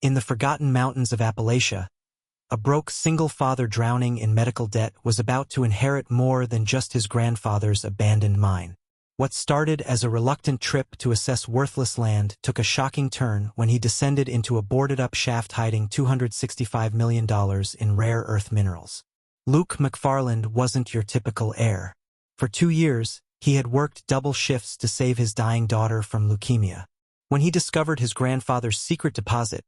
In the forgotten mountains of Appalachia, a broke single father drowning in medical debt was about to inherit more than just his grandfather's abandoned mine. What started as a reluctant trip to assess worthless land took a shocking turn when he descended into a boarded-up shaft hiding $265 million in rare earth minerals. Luke McFarland wasn't your typical heir. For 2 years, he had worked double shifts to save his dying daughter from leukemia. When he discovered his grandfather's secret deposit,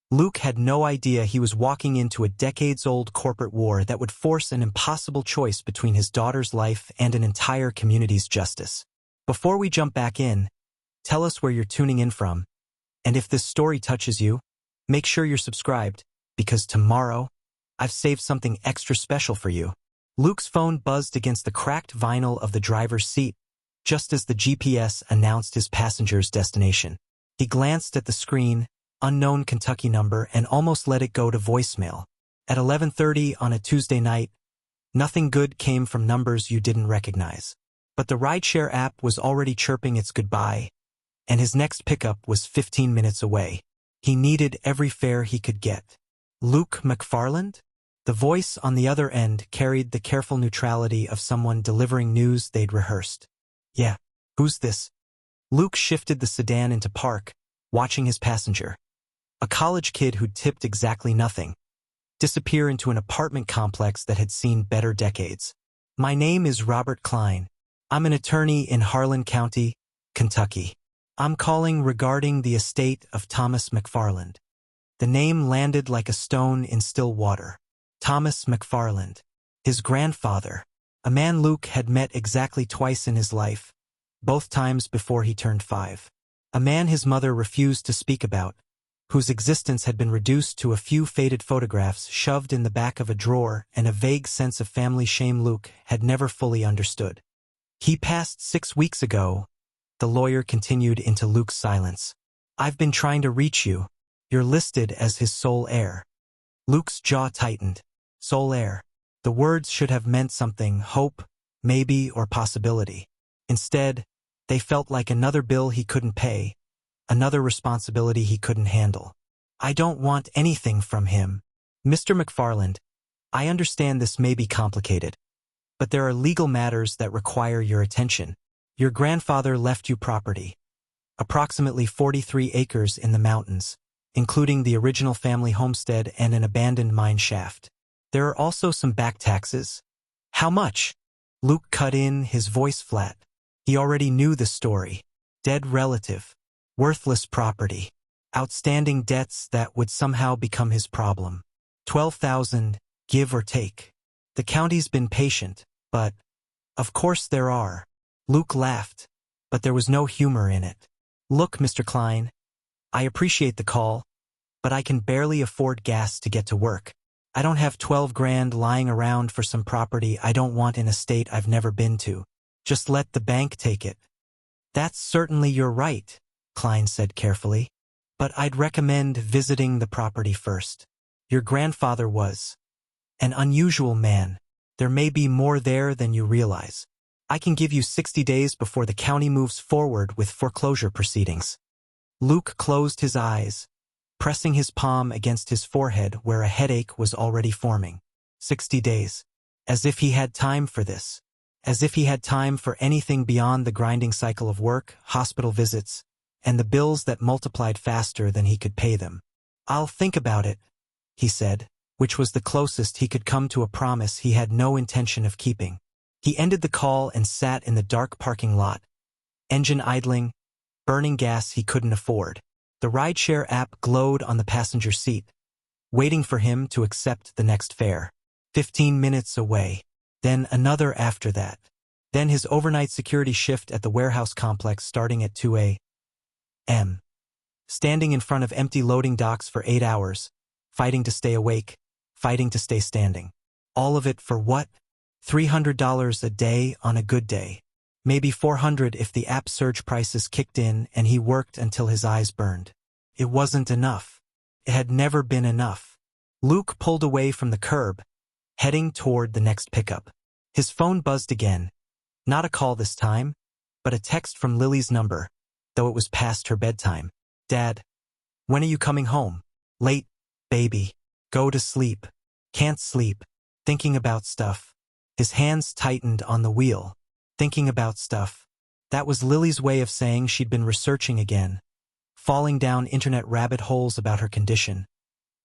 Luke had no idea he was walking into a decades-old corporate war that would force an impossible choice between his daughter's life and an entire community's justice. Before we jump back in, tell us where you're tuning in from, and if this story touches you, make sure you're subscribed, because tomorrow, I've saved something extra special for you. Luke's phone buzzed against the cracked vinyl of the driver's seat, just as the GPS announced his passenger's destination. He glanced at the screen, unknown Kentucky number, and almost let it go to voicemail. At 11:30 on a Tuesday night, nothing good came from numbers you didn't recognize. But the rideshare app was already chirping its goodbye, and his next pickup was 15 minutes away. He needed every fare he could get. Luke McFarland? The voice on the other end carried the careful neutrality of someone delivering news they'd rehearsed. Yeah, who's this? Luke shifted the sedan into park, watching his passenger, a college kid who'd tipped exactly nothing, disappear into an apartment complex that had seen better decades. My name is Robert Klein. I'm an attorney in Harlan County, Kentucky. I'm calling regarding the estate of Thomas McFarland. The name landed like a stone in still water. Thomas McFarland, his grandfather, a man Luke had met exactly twice in his life, both times before he turned 5. A man his mother refused to speak about, whose existence had been reduced to a few faded photographs shoved in the back of a drawer and a vague sense of family shame Luke had never fully understood. He passed 6 weeks ago, the lawyer continued into Luke's silence. I've been trying to reach you. You're listed as his sole heir. Luke's jaw tightened. Sole heir. The words should have meant something, hope, maybe, or possibility. Instead, they felt like another bill he couldn't pay, another responsibility he couldn't handle. I don't want anything from him. Mr. McFarland, I understand this may be complicated, but there are legal matters that require your attention. Your grandfather left you property, approximately 43 acres in the mountains, including the original family homestead and an abandoned mine shaft. There are also some back taxes. How much? Luke cut in, his voice flat. He already knew the story. Dead relative. Worthless property. Outstanding debts that would somehow become his problem. 12,000, give or take. The county's been patient, but, of course there are. Luke laughed, but there was no humor in it. Look, Mr. Klein, I appreciate the call, but I can barely afford gas to get to work. I don't have 12 grand lying around for some property I don't want in a state I've never been to. Just let the bank take it. That's certainly your right, Klein said carefully, but I'd recommend visiting the property first. Your grandfather was an unusual man. There may be more there than you realize. I can give you 60 days before the county moves forward with foreclosure proceedings. Luke closed his eyes, pressing his palm against his forehead where a headache was already forming. 60 days. As if he had time for this. As if he had time for anything beyond the grinding cycle of work, hospital visits, and the bills that multiplied faster than he could pay them. I'll think about it, he said, which was the closest he could come to a promise he had no intention of keeping. He ended the call and sat in the dark parking lot, engine idling, burning gas he couldn't afford. The rideshare app glowed on the passenger seat, waiting for him to accept the next fare. 15 minutes away. Then another after that. Then his overnight security shift at the warehouse complex starting at 2 a.m. Standing in front of empty loading docks for 8 hours, fighting to stay awake, fighting to stay standing. All of it for what? $300 a day on a good day. Maybe $400 if the app surge prices kicked in and he worked until his eyes burned. It wasn't enough. It had never been enough. Luke pulled away from the curb, heading toward the next pickup. His phone buzzed again. Not a call this time, but a text from Lily's number, though it was past her bedtime. Dad, when are you coming home? Late, baby. Go to sleep. Can't sleep. Thinking about stuff. His hands tightened on the wheel. Thinking about stuff. That was Lily's way of saying she'd been researching again. Falling down internet rabbit holes about her condition.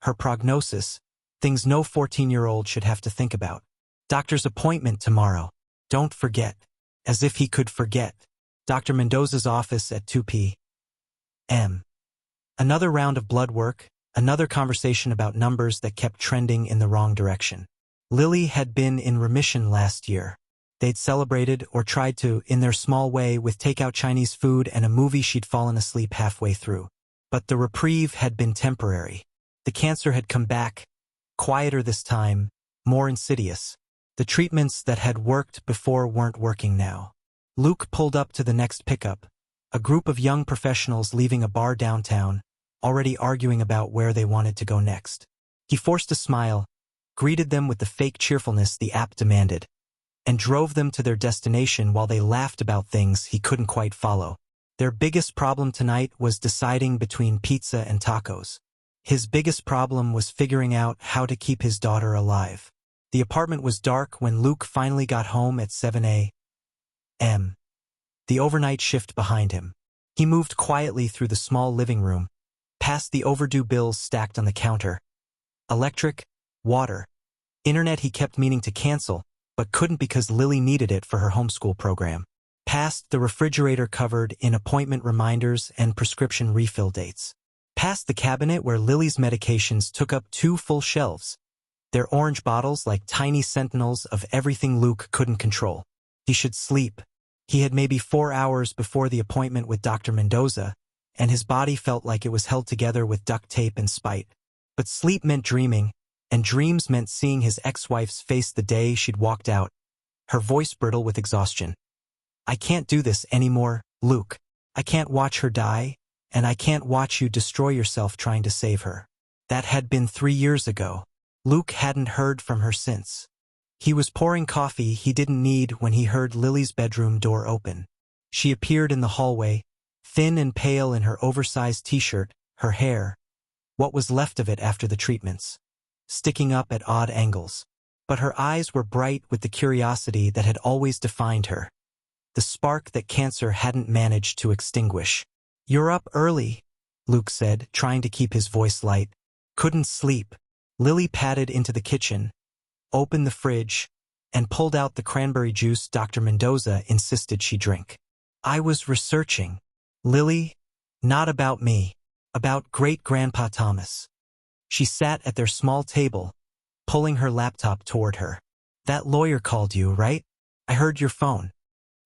Her prognosis. Things no 14-year-old should have to think about. Doctor's appointment tomorrow. Don't forget. As if he could forget. Dr. Mendoza's office at 2 p.m. Another round of blood work, another conversation about numbers that kept trending in the wrong direction. Lily had been in remission last year. They'd celebrated, or tried to, in their small way, with takeout Chinese food and a movie she'd fallen asleep halfway through. But the reprieve had been temporary. The cancer had come back, quieter this time, more insidious. The treatments that had worked before weren't working now. Luke pulled up to the next pickup, a group of young professionals leaving a bar downtown, already arguing about where they wanted to go next. He forced a smile, greeted them with the fake cheerfulness the app demanded, and drove them to their destination while they laughed about things he couldn't quite follow. Their biggest problem tonight was deciding between pizza and tacos. His biggest problem was figuring out how to keep his daughter alive. The apartment was dark when Luke finally got home at 7 a.m. The overnight shift behind him. He moved quietly through the small living room, past the overdue bills stacked on the counter. Electric, water, internet he kept meaning to cancel, but couldn't because Lily needed it for her homeschool program. Past the refrigerator covered in appointment reminders and prescription refill dates. Past the cabinet where Lily's medications took up 2 full shelves. Their orange bottles like tiny sentinels of everything Luke couldn't control. He should sleep. He had maybe 4 hours before the appointment with Dr. Mendoza, and his body felt like it was held together with duct tape and spite. But sleep meant dreaming, and dreams meant seeing his ex-wife's face the day she'd walked out, her voice brittle with exhaustion. I can't do this anymore, Luke. I can't watch her die, and I can't watch you destroy yourself trying to save her. That had been 3 years ago. Luke hadn't heard from her since. He was pouring coffee he didn't need when he heard Lily's bedroom door open. She appeared in the hallway, thin and pale in her oversized t-shirt, her hair, what was left of it after the treatments, sticking up at odd angles. But her eyes were bright with the curiosity that had always defined her, the spark that cancer hadn't managed to extinguish. You're up early, Luke said, trying to keep his voice light. Couldn't sleep. Lily padded into the kitchen, opened the fridge, and pulled out the cranberry juice Dr. Mendoza insisted she drink. I was researching. Lily, not about me, about great-grandpa Thomas. She sat at their small table, pulling her laptop toward her. That lawyer called you, right? I heard your phone.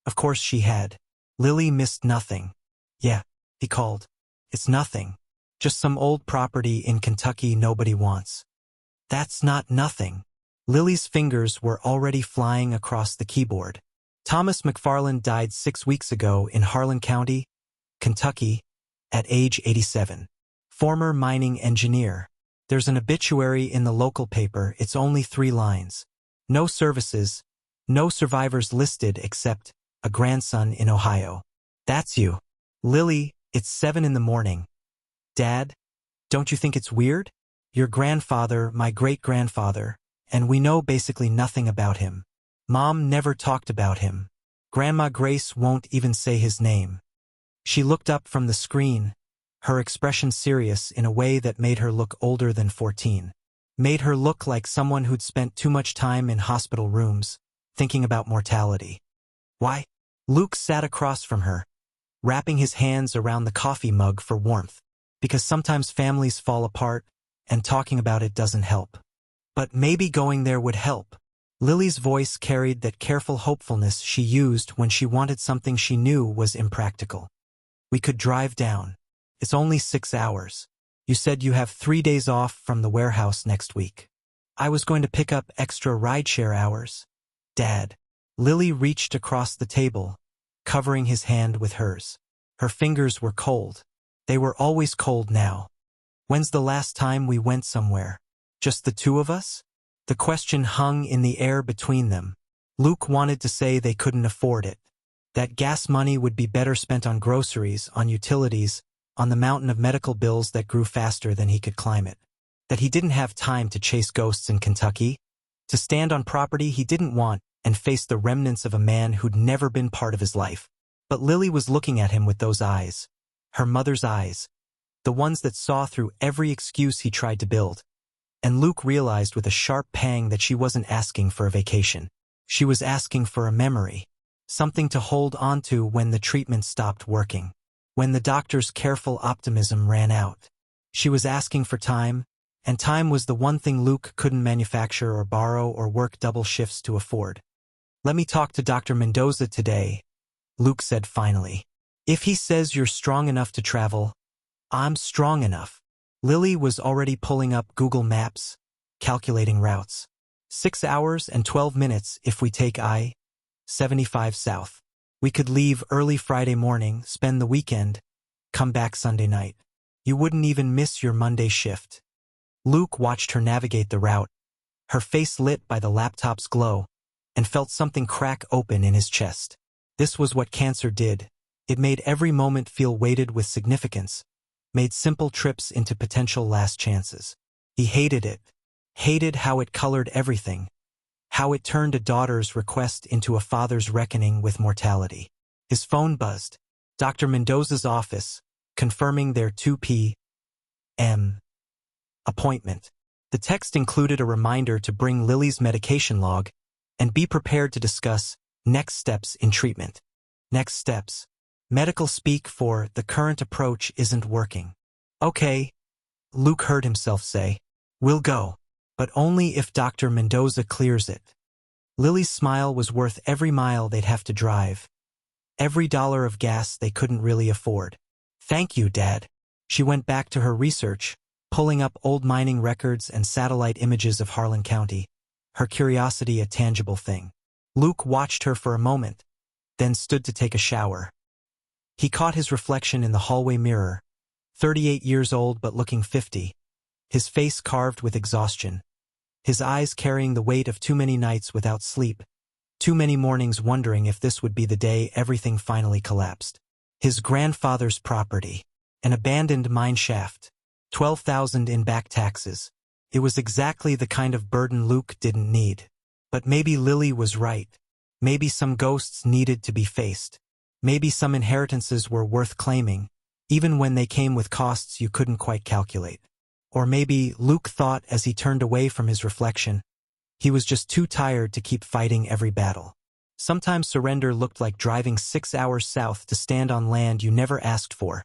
Of course she had. Lily missed nothing. Yeah, he called. It's nothing. Just some old property in Kentucky nobody wants. That's not nothing. Lily's fingers were already flying across the keyboard. Thomas McFarland died 6 weeks ago in Harlan County, Kentucky, at age 87. Former mining engineer. There's an obituary in the local paper. It's only 3 lines. No services, no survivors listed except a grandson in Ohio. That's you. Lily, it's 7 in the morning. Dad, don't you think it's weird? Your grandfather, my great-grandfather, and we know basically nothing about him. Mom never talked about him. Grandma Grace won't even say his name. She looked up from the screen, her expression serious in a way that made her look older than 14. Made her look like someone who'd spent too much time in hospital rooms, thinking about mortality. Why? Luke sat across from her, wrapping his hands around the coffee mug for warmth. Because sometimes families fall apart, and talking about it doesn't help. But maybe going there would help. Lily's voice carried that careful hopefulness she used when she wanted something she knew was impractical. We could drive down. It's only 6 hours. You said you have 3 days off from the warehouse next week. I was going to pick up extra rideshare hours. Dad. Lily reached across the table, covering his hand with hers. Her fingers were cold. They were always cold now. When's the last time we went somewhere? Just the 2 of us? The question hung in the air between them. Luke wanted to say they couldn't afford it. That gas money would be better spent on groceries, on utilities, on the mountain of medical bills that grew faster than he could climb it. That he didn't have time to chase ghosts in Kentucky, to stand on property he didn't want and face the remnants of a man who'd never been part of his life. But Lily was looking at him with those eyes, her mother's eyes, the ones that saw through every excuse he tried to build. And Luke realized with a sharp pang that she wasn't asking for a vacation. She was asking for a memory, something to hold on to when the treatment stopped working, when the doctor's careful optimism ran out. She was asking for time, and time was the one thing Luke couldn't manufacture or borrow or work double shifts to afford. "Let me talk to Dr. Mendoza today," Luke said finally. "If he says you're strong enough to travel, I'm strong enough." Lily was already pulling up Google Maps, calculating routes. 6 hours and 12 minutes if we take I-75 south. We could leave early Friday morning, spend the weekend, come back Sunday night. You wouldn't even miss your Monday shift. Luke watched her navigate the route, her face lit by the laptop's glow, and felt something crack open in his chest. This was what cancer did. It made every moment feel weighted with significance, made simple trips into potential last chances. He hated it, hated how it colored everything, how it turned a daughter's request into a father's reckoning with mortality. His phone buzzed. Dr. Mendoza's office, confirming their 2 p.m. appointment. The text included a reminder to bring Lily's medication log and be prepared to discuss next steps in treatment. Next steps. Medical speak for the current approach isn't working. "Okay," Luke heard himself say. "We'll go, but only if Dr. Mendoza clears it." Lily's smile was worth every mile they'd have to drive, every dollar of gas they couldn't really afford. "Thank you, Dad." She went back to her research, pulling up old mining records and satellite images of Harlan County, her curiosity a tangible thing. Luke watched her for a moment, then stood to take a shower. He caught his reflection in the hallway mirror, 38 years old but looking 50, his face carved with exhaustion, his eyes carrying the weight of too many nights without sleep, too many mornings wondering if this would be the day everything finally collapsed. His grandfather's property, an abandoned mine shaft, $12,000 in back taxes. It was exactly the kind of burden Luke didn't need. But maybe Lily was right. Maybe some ghosts needed to be faced. Maybe some inheritances were worth claiming, even when they came with costs you couldn't quite calculate. Or maybe, Luke thought as he turned away from his reflection, he was just too tired to keep fighting every battle. Sometimes surrender looked like driving 6 hours south to stand on land you never asked for,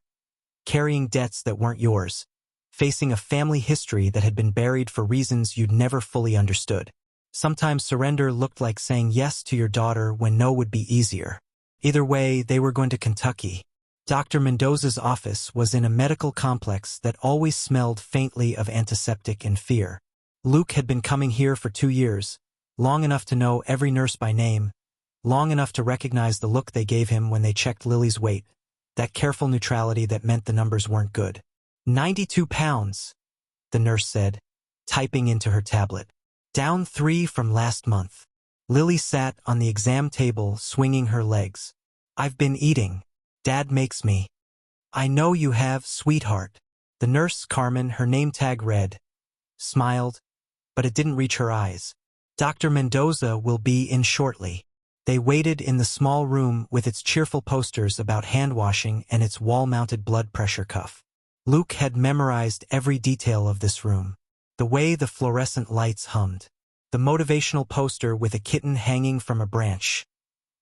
carrying debts that weren't yours, facing a family history that had been buried for reasons you'd never fully understood. Sometimes surrender looked like saying yes to your daughter when no would be easier. Either way, they were going to Kentucky. Dr. Mendoza's office was in a medical complex that always smelled faintly of antiseptic and fear. Luke had been coming here for 2 years, long enough to know every nurse by name, long enough to recognize the look they gave him when they checked Lily's weight, that careful neutrality that meant the numbers weren't good. 92 pounds, the nurse said, typing into her tablet. Down 3 from last month. Lily sat on the exam table, swinging her legs. "I've been eating. Dad makes me." "I know you have, sweetheart." The nurse, Carmen, her name tag read, smiled, but it didn't reach her eyes. "Dr. Mendoza will be in shortly." They waited in the small room with its cheerful posters about hand-washing and its wall-mounted blood pressure cuff. Luke had memorized every detail of this room. The way the fluorescent lights hummed. The motivational poster with a kitten hanging from a branch.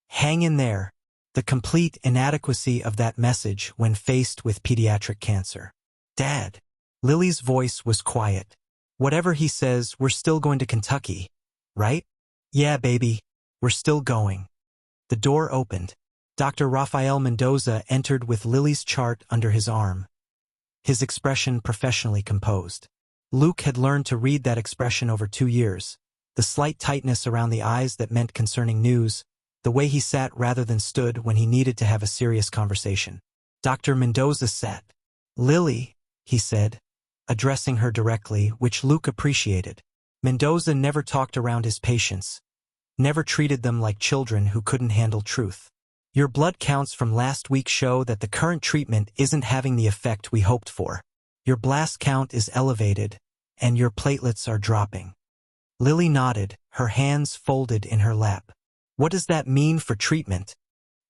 "Hang in there." The complete inadequacy of that message when faced with pediatric cancer. "Dad." Lily's voice was quiet. "Whatever he says, we're still going to Kentucky, right?" "Yeah, baby. We're still going." The door opened. Dr. Rafael Mendoza entered with Lily's chart under his arm, his expression professionally composed. Luke had learned to read that expression over 2 years. The slight tightness around the eyes that meant concerning news, the way he sat rather than stood when he needed to have a serious conversation. Dr. Mendoza sat. "Lily," he said, addressing her directly, which Luke appreciated. Mendoza never talked around his patients, never treated them like children who couldn't handle truth. Your blood counts from last week show that the current treatment isn't having the effect we hoped for. Your blast count is elevated, and your platelets are dropping. Lily nodded, her hands folded in her lap. What does that mean for treatment?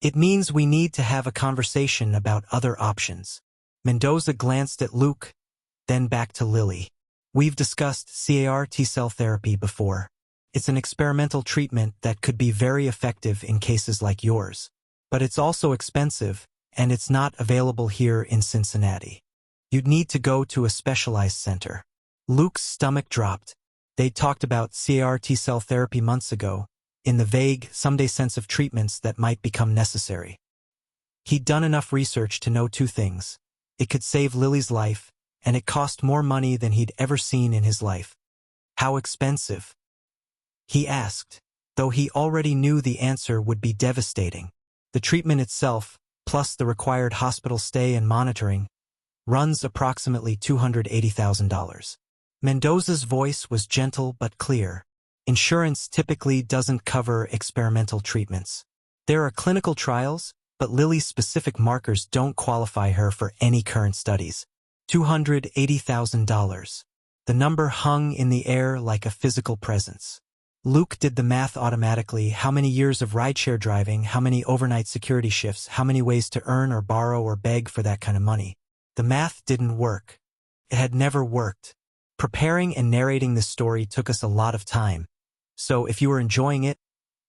It means we need to have a conversation about other options. Mendoza glanced at Luke, then back to Lily. We've discussed CAR T-cell therapy before. It's an experimental treatment that could be very effective in cases like yours. But it's also expensive, and it's not available here in Cincinnati. You'd need to go to a specialized center. Luke's stomach dropped. They'd talked about CAR T-cell therapy months ago, in the vague, someday sense of treatments that might become necessary. He'd done enough research to know two things. It could save Lily's life, and it cost more money than he'd ever seen in his life. How expensive? He asked, though he already knew the answer would be devastating. The treatment itself, plus the required hospital stay and monitoring, runs approximately $280,000. Mendoza's voice was gentle but clear. Insurance typically doesn't cover experimental treatments. There are clinical trials, but Lily's specific markers don't qualify her for any current studies. $280,000. The number hung in the air like a physical presence. Luke did the math automatically. How many years of rideshare driving, how many overnight security shifts, how many ways to earn or borrow or beg for that kind of money. The math didn't work. It had never worked. Preparing and narrating this story took us a lot of time. So if you are enjoying it,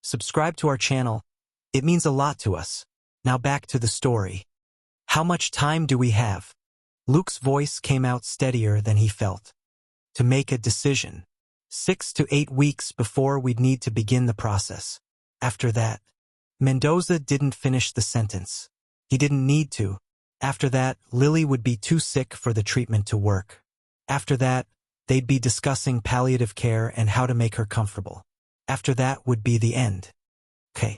subscribe to our channel. It means a lot to us. Now back to the story. How much time do we have? Luke's voice came out steadier than he felt. To make a decision. 6 to 8 weeks before we'd need to begin the process. After that, Mendoza didn't finish the sentence. He didn't need to. After that, Lily would be too sick for the treatment to work. After that, they'd be discussing palliative care and how to make her comfortable. After that would be the end. Okay.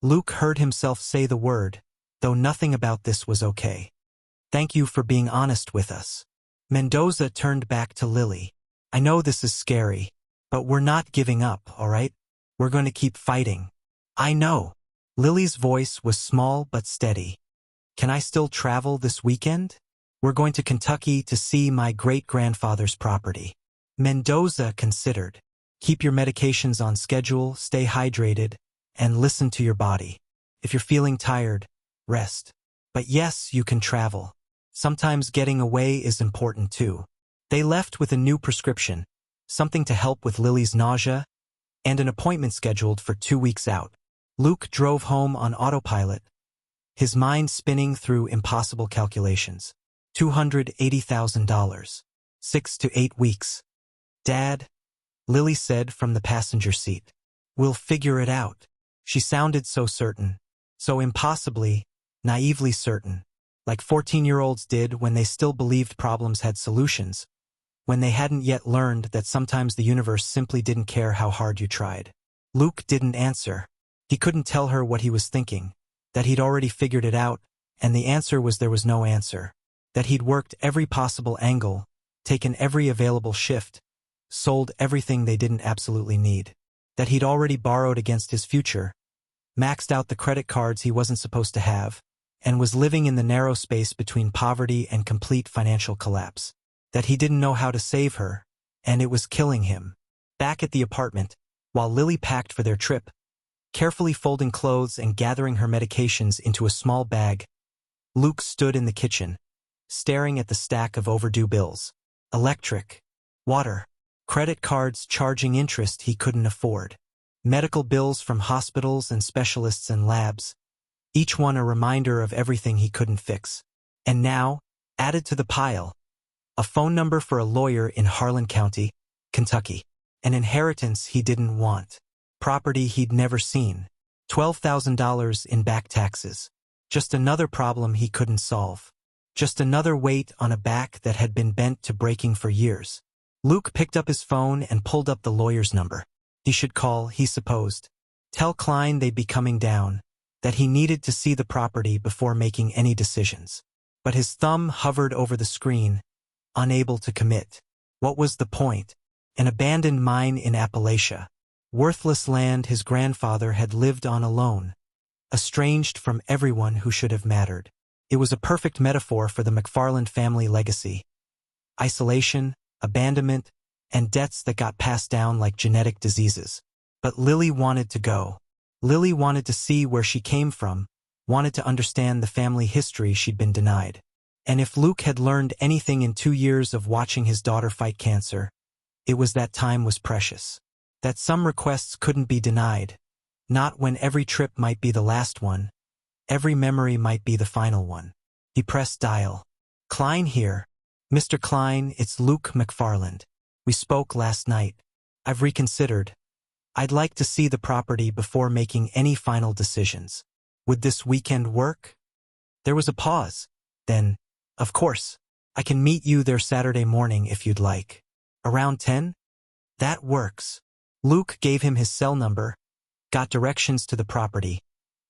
Luke heard himself say the word, though nothing about this was okay. Thank you for being honest with us. Mendoza turned back to Lily. I know this is scary, but we're not giving up, all right? We're going to keep fighting. I know. Lily's voice was small but steady. Can I still travel this weekend? We're going to Kentucky to see my great-grandfather's property. Mendoza considered. Keep your medications on schedule, stay hydrated, and listen to your body. If you're feeling tired, rest. But yes, you can travel. Sometimes getting away is important too. They left with a new prescription, something to help with Lily's nausea, and an appointment scheduled for 2 weeks out. Luke drove home on autopilot, his mind spinning through impossible calculations. $280,000. 6 to 8 weeks. Dad, Lily said from the passenger seat. We'll figure it out. She sounded so certain, so impossibly, naively certain, like 14-year-olds did when they still believed problems had solutions, when they hadn't yet learned that sometimes the universe simply didn't care how hard you tried. Luke didn't answer. He couldn't tell her what he was thinking, that he'd already figured it out, and the answer was there was no answer, that he'd worked every possible angle, taken every available shift, sold everything they didn't absolutely need, that he'd already borrowed against his future, maxed out the credit cards he wasn't supposed to have, and was living in the narrow space between poverty and complete financial collapse, that he didn't know how to save her, and it was killing him. Back at the apartment, while Lily packed for their trip, carefully folding clothes and gathering her medications into a small bag, Luke stood in the kitchen, staring at the stack of overdue bills. Electric, water, credit cards charging interest he couldn't afford, medical bills from hospitals and specialists and labs, each one a reminder of everything he couldn't fix. And now, added to the pile, a phone number for a lawyer in Harlan County, Kentucky, an inheritance he didn't want, property he'd never seen, $12,000 in back taxes, just another problem he couldn't solve. Just another weight on a back that had been bent to breaking for years. Luke picked up his phone and pulled up the lawyer's number. He should call, he supposed. Tell Klein they'd be coming down, that he needed to see the property before making any decisions. But his thumb hovered over the screen, unable to commit. What was the point? An abandoned mine in Appalachia. Worthless land his grandfather had lived on alone. estranged from everyone who should have mattered. It was a perfect metaphor for the McFarland family legacy. Isolation, abandonment, and debts that got passed down like genetic diseases. But Lily wanted to go. Lily wanted to see where she came from, wanted to understand the family history she'd been denied. And if Luke had learned anything in 2 years of watching his daughter fight cancer, it was that time was precious. That some requests couldn't be denied. Not when every trip might be the last one. Every memory might be the final one. He pressed dial. Klein here. Mr. Klein, it's Luke McFarland. We spoke last night. I've reconsidered. I'd like to see the property before making any final decisions. Would this weekend work? There was a pause. Then, of course, I can meet you there Saturday morning if you'd like. Around 10? That works. Luke gave him his cell number, got directions to the property,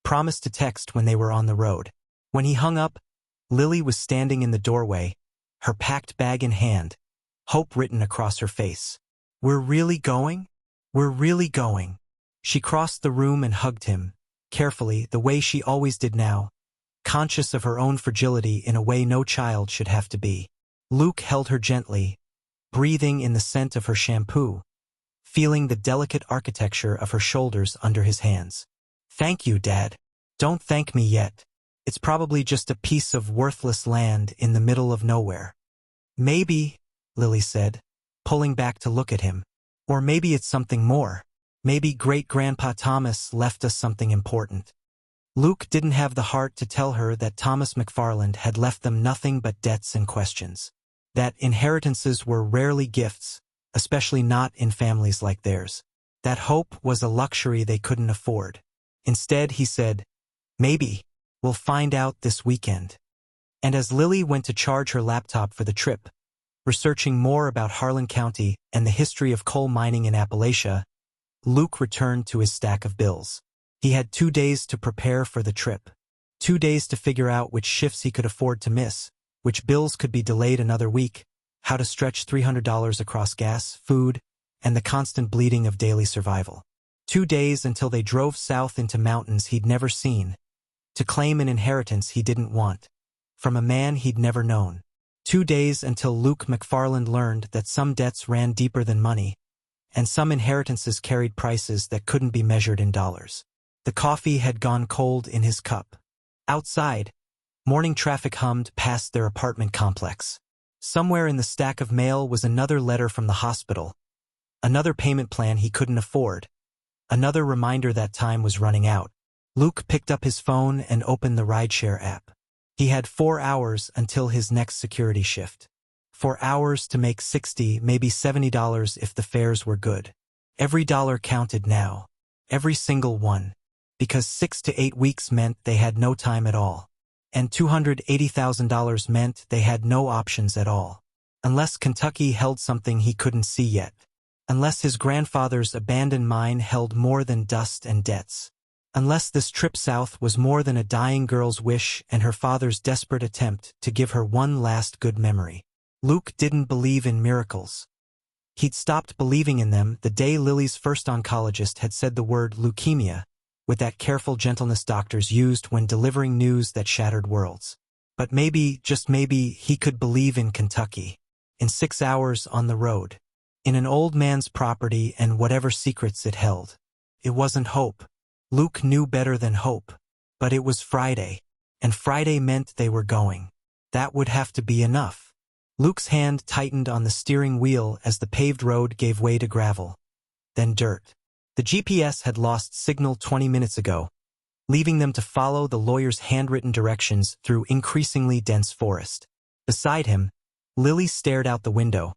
promised to text when they were on the road. When he hung up, Lily was standing in the doorway, her packed bag in hand, hope written across her face. We're really going? We're really going. She crossed the room and hugged him, carefully, the way she always did now, conscious of her own fragility in a way no child should have to be. Luke held her gently, breathing in the scent of her shampoo, feeling the delicate architecture of her shoulders under his hands. Thank you, Dad. Don't thank me yet. It's probably just a piece of worthless land in the middle of nowhere. Maybe, Lily said, pulling back to look at him. Or maybe it's something more. Maybe Great-Grandpa Thomas left us something important. Luke didn't have the heart to tell her that Thomas McFarland had left them nothing but debts and questions. That inheritances were rarely gifts, especially not in families like theirs. That hope was a luxury they couldn't afford. Instead, he said, maybe, we'll find out this weekend. And as Lily went to charge her laptop for the trip, researching more about Harlan County and the history of coal mining in Appalachia, Luke returned to his stack of bills. He had 2 days to prepare for the trip. 2 days to figure out which shifts he could afford to miss, which bills could be delayed another week, how to stretch $300 across gas, food, and the constant bleeding of daily survival. 2 days until they drove south into mountains he'd never seen, to claim an inheritance he didn't want, from a man he'd never known. 2 days until Luke McFarland learned that some debts ran deeper than money, and some inheritances carried prices that couldn't be measured in dollars. The coffee had gone cold in his cup. Outside, morning traffic hummed past their apartment complex. Somewhere in the stack of mail was another letter from the hospital, another payment plan he couldn't afford, another reminder that time was running out. Luke picked up his phone and opened the rideshare app. He had 4 hours until his next security shift. 4 hours to make $60, maybe $70 if the fares were good. Every dollar counted now. Every single one. Because 6 to 8 weeks meant they had no time at all. And $280,000 meant they had no options at all. Unless Kentucky held something he couldn't see yet. Unless his grandfather's abandoned mine held more than dust and debts. Unless this trip south was more than a dying girl's wish and her father's desperate attempt to give her one last good memory. Luke didn't believe in miracles. He'd stopped believing in them the day Lily's first oncologist had said the word leukemia, with that careful gentleness doctors used when delivering news that shattered worlds. But maybe, just maybe, he could believe in Kentucky. In 6 hours on the road. In an old man's property and whatever secrets it held. It wasn't hope. Luke knew better than hope. But it was Friday. And Friday meant they were going. That would have to be enough. Luke's hand tightened on the steering wheel as the paved road gave way to gravel. Then dirt. The GPS had lost signal 20 minutes ago, leaving them to follow the lawyer's handwritten directions through increasingly dense forest. Beside him, Lily stared out the window,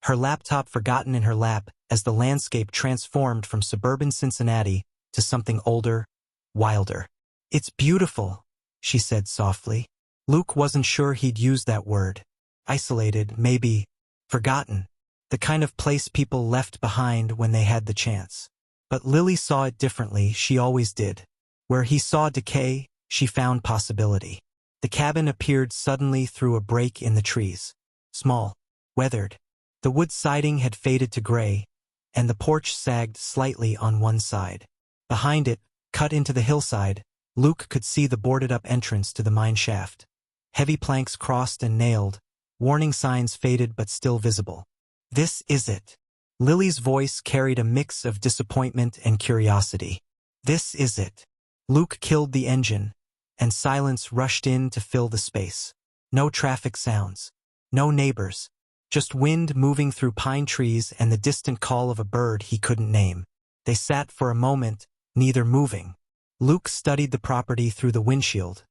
her laptop forgotten in her lap as the landscape transformed from suburban Cincinnati to something older, wilder. It's beautiful, she said softly. Luke wasn't sure he'd use that word. Isolated, maybe, forgotten, the kind of place people left behind when they had the chance. But Lily saw it differently, she always did. Where he saw decay, she found possibility. The cabin appeared suddenly through a break in the trees. Small, weathered. The wood siding had faded to gray, and the porch sagged slightly on one side. Behind it, cut into the hillside, Luke could see the boarded-up entrance to the mine shaft. Heavy planks crossed and nailed, warning signs faded but still visible. "This is it." Lily's voice carried a mix of disappointment and curiosity. "This is it." Luke killed the engine, and silence rushed in to fill the space. No traffic sounds. No neighbors. Just wind moving through pine trees and the distant call of a bird he couldn't name. They sat for a moment, neither moving. Luke studied the property through the windshield.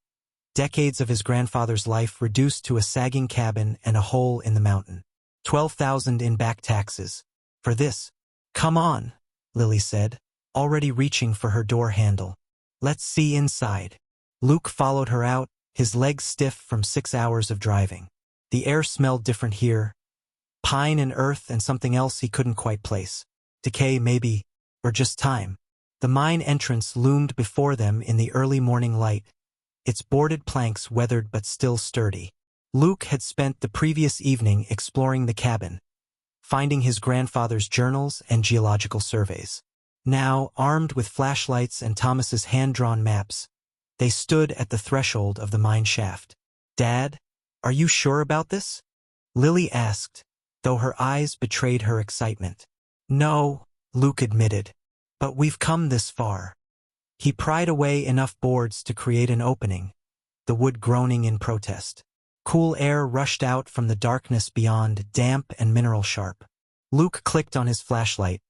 Decades of his grandfather's life reduced to a sagging cabin and a hole in the mountain. 12,000 in back taxes. For this. "Come on," Lily said, already reaching for her door handle. "Let's see inside." Luke followed her out, his legs stiff from 6 hours of driving. The air smelled different here. Pine and earth and something else he couldn't quite place. Decay, maybe, or just time. The mine entrance loomed before them in the early morning light, its boarded planks weathered but still sturdy. Luke had spent the previous evening exploring the cabin, finding his grandfather's journals and geological surveys. Now, armed with flashlights and Thomas's hand-drawn maps, they stood at the threshold of the mine shaft. "Dad, are you sure about this?" Lily asked, though her eyes betrayed her excitement. "No," Luke admitted, "but we've come this far." He pried away enough boards to create an opening, the wood groaning in protest. Cool air rushed out from the darkness beyond, damp and mineral sharp. Luke clicked on his flashlight,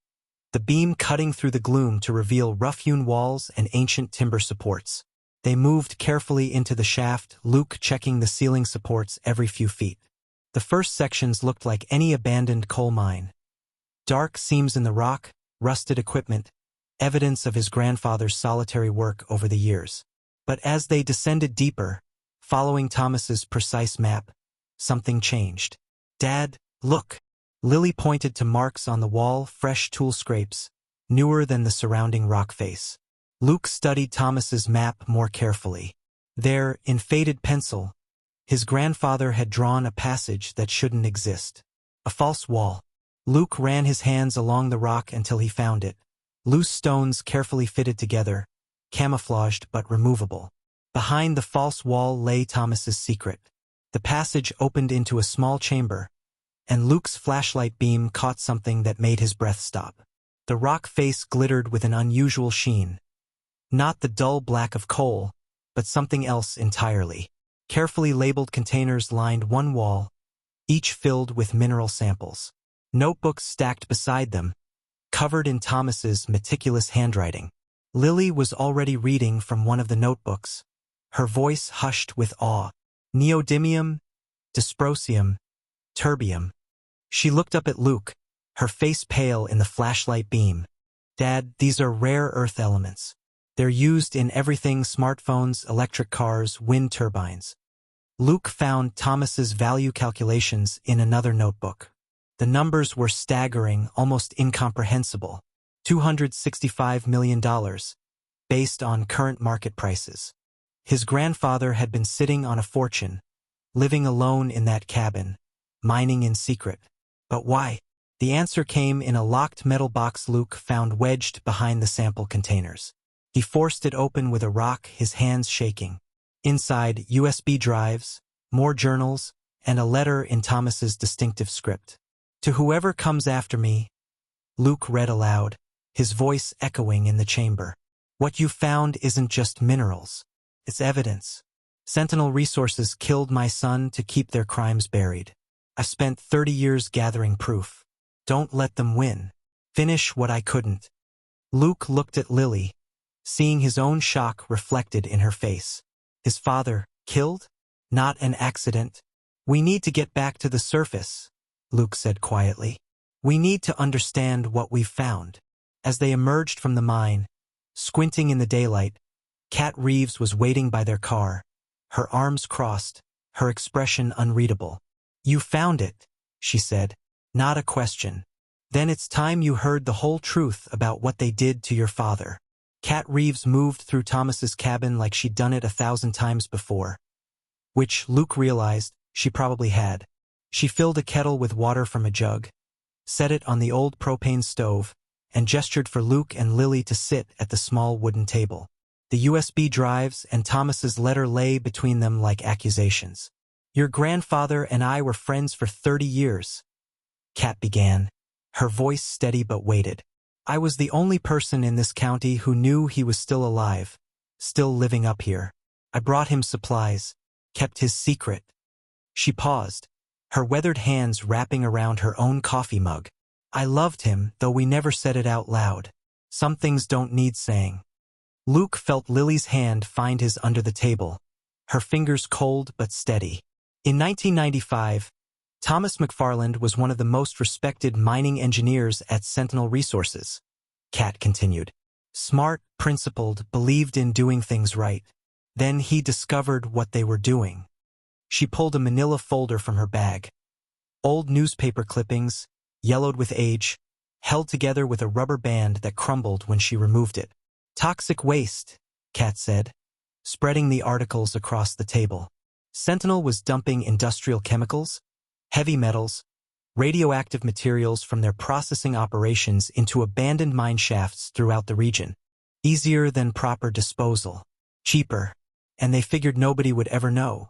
the beam cutting through the gloom to reveal rough-hewn walls and ancient timber supports. They moved carefully into the shaft, Luke checking the ceiling supports every few feet. The first sections looked like any abandoned coal mine. Dark seams in the rock, rusted equipment, evidence of his grandfather's solitary work over the years. But as they descended deeper, following Thomas's precise map, something changed. "Dad, look!" Lily pointed to marks on the wall, fresh tool scrapes, newer than the surrounding rock face. Luke studied Thomas's map more carefully. There, in faded pencil, his grandfather had drawn a passage that shouldn't exist. A false wall. Luke ran his hands along the rock until he found it. Loose stones carefully fitted together, camouflaged but removable. Behind the false wall lay Thomas's secret. The passage opened into a small chamber, and Luke's flashlight beam caught something that made his breath stop. The rock face glittered with an unusual sheen. Not the dull black of coal, but something else entirely. Carefully labeled containers lined one wall, each filled with mineral samples. Notebooks stacked beside them, covered in Thomas's meticulous handwriting. Lily was already reading from one of the notebooks, her voice hushed with awe. "Neodymium, dysprosium, terbium." She looked up at Luke, her face pale in the flashlight beam. "Dad, these are rare earth elements. They're used in everything: smartphones, electric cars, wind turbines." Luke found Thomas's value calculations in another notebook. The numbers were staggering, almost incomprehensible. $265 million, based on current market prices. His grandfather had been sitting on a fortune, living alone in that cabin, mining in secret. But why? The answer came in a locked metal box Luke found wedged behind the sample containers. He forced it open with a rock, his hands shaking. Inside, USB drives, more journals, and a letter in Thomas's distinctive script. "To whoever comes after me," Luke read aloud, his voice echoing in the chamber. "What you found isn't just minerals. It's evidence. Sentinel Resources killed my son to keep their crimes buried. I've spent 30 years gathering proof. Don't let them win. Finish what I couldn't." Luke looked at Lily, seeing his own shock reflected in her face. His father, killed? Not an accident. "We need to get back to the surface," Luke said quietly. "We need to understand what we've found." As they emerged from the mine, squinting in the daylight, Kat Reeves was waiting by their car, her arms crossed, her expression unreadable. "You found it," she said. "Not a question. Then it's time you heard the whole truth about what they did to your father." Kat Reeves moved through Thomas's cabin like she'd done it 1,000 times before, which Luke realized she probably had. She filled a kettle with water from a jug, set it on the old propane stove, and gestured for Luke and Lily to sit at the small wooden table. The USB drives and Thomas's letter lay between them like accusations. "Your grandfather and I were friends for 30 years, Kat began, her voice steady but weighted. "I was the only person in this county who knew he was still alive, still living up here. I brought him supplies, kept his secret." She paused, her weathered hands wrapping around her own coffee mug. "I loved him, though we never said it out loud. Some things don't need saying." Luke felt Lily's hand find his under the table, her fingers cold but steady. In 1995, Thomas McFarland was one of the most respected mining engineers at Sentinel Resources, Kat continued. Smart, principled, believed in doing things right. Then he discovered what they were doing. She pulled a manila folder from her bag. Old newspaper clippings, yellowed with age, held together with a rubber band that crumbled when she removed it. "Toxic waste," Kat said, spreading the articles across the table. Sentinel was dumping industrial chemicals, heavy metals, radioactive materials from their processing operations into abandoned mine shafts throughout the region. Easier than proper disposal. Cheaper. And they figured nobody would ever know.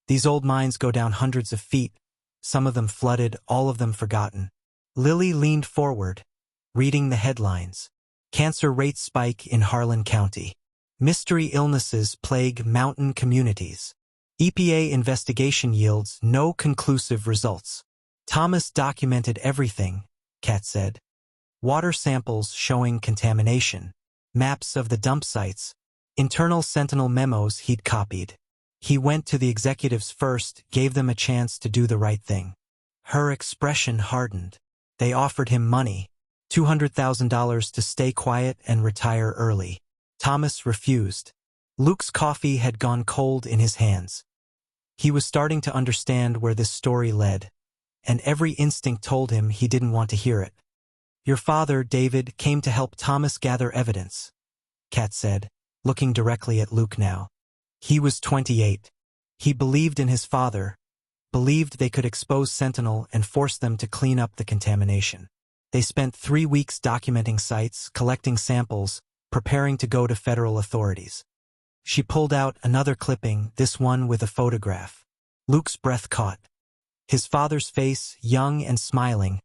These old mines go down hundreds of feet, some of them flooded, all of them forgotten. Lily leaned forward, reading the headlines. Cancer rates spike in Harlan County. Mystery illnesses plague mountain communities. EPA investigation yields no conclusive results. Thomas documented everything, Kat said. Water samples showing contamination. Maps of the dump sites. Internal Sentinel memos he'd copied. He went to the executives first, gave them a chance to do the right thing. Her expression hardened. They offered him money, $200,000 to stay quiet and retire early. Thomas refused. Luke's coffee had gone cold in his hands. He was starting to understand where this story led, and every instinct told him he didn't want to hear it. "Your father, David, came to help Thomas gather evidence," Kat said, looking directly at Luke now. He was 28. He believed in his father, believed they could expose Sentinel and force them to clean up the contamination. They spent 3 weeks documenting sites, collecting samples, preparing to go to federal authorities. She pulled out another clipping, this one with a photograph. Luke's breath caught. His father's face, young and smiling,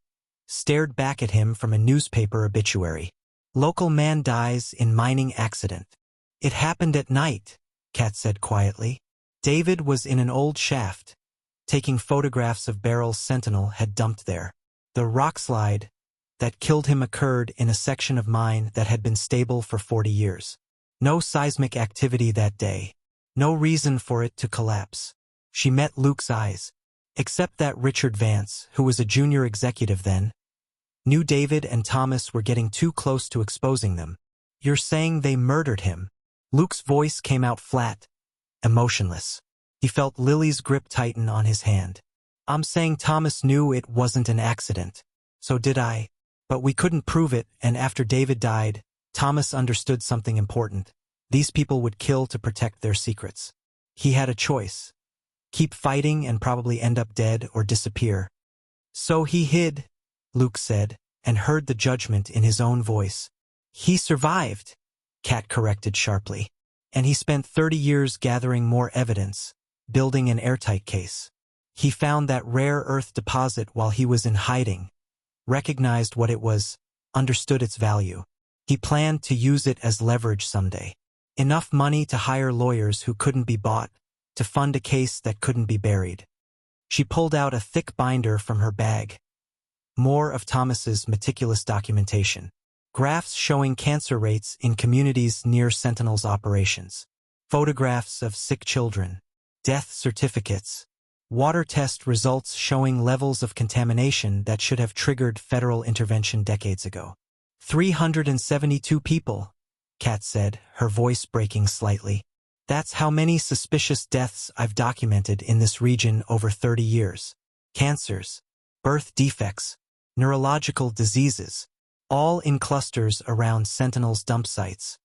stared back at him from a newspaper obituary. "Local man dies in mining accident." "It happened at night," Kat said quietly. David was in an old shaft, taking photographs of barrels Sentinel had dumped there. The rock slide that killed him occurred in a section of mine that had been stable for 40 years. No seismic activity that day. No reason for it to collapse. She met Luke's eyes. Except that Richard Vance, who was a junior executive then, knew David and Thomas were getting too close to exposing them. "You're saying they murdered him?" Luke's voice came out flat, emotionless. He felt Lily's grip tighten on his hand. "I'm saying Thomas knew it wasn't an accident. So did I. But we couldn't prove it, and after David died, Thomas understood something important. These people would kill to protect their secrets. He had a choice. Keep fighting and probably end up dead or disappear. So he hid," Luke said, and heard the judgment in his own voice. "He survived," Kat corrected sharply. "And he spent 30 years gathering more evidence, building an airtight case. He found that rare earth deposit while he was in hiding, recognized what it was, understood its value. He planned to use it as leverage someday. Enough money to hire lawyers who couldn't be bought, to fund a case that couldn't be buried." She pulled out a thick binder from her bag. More of Thomas's meticulous documentation. Graphs showing cancer rates in communities near Sentinel's operations. Photographs of sick children. Death certificates. Water test results showing levels of contamination that should have triggered federal intervention decades ago. 372 people, Kat said, her voice breaking slightly. "That's how many suspicious deaths I've documented in this region over 30 years. Cancers, birth defects, neurological diseases, all in clusters around Sentinel's dump sites."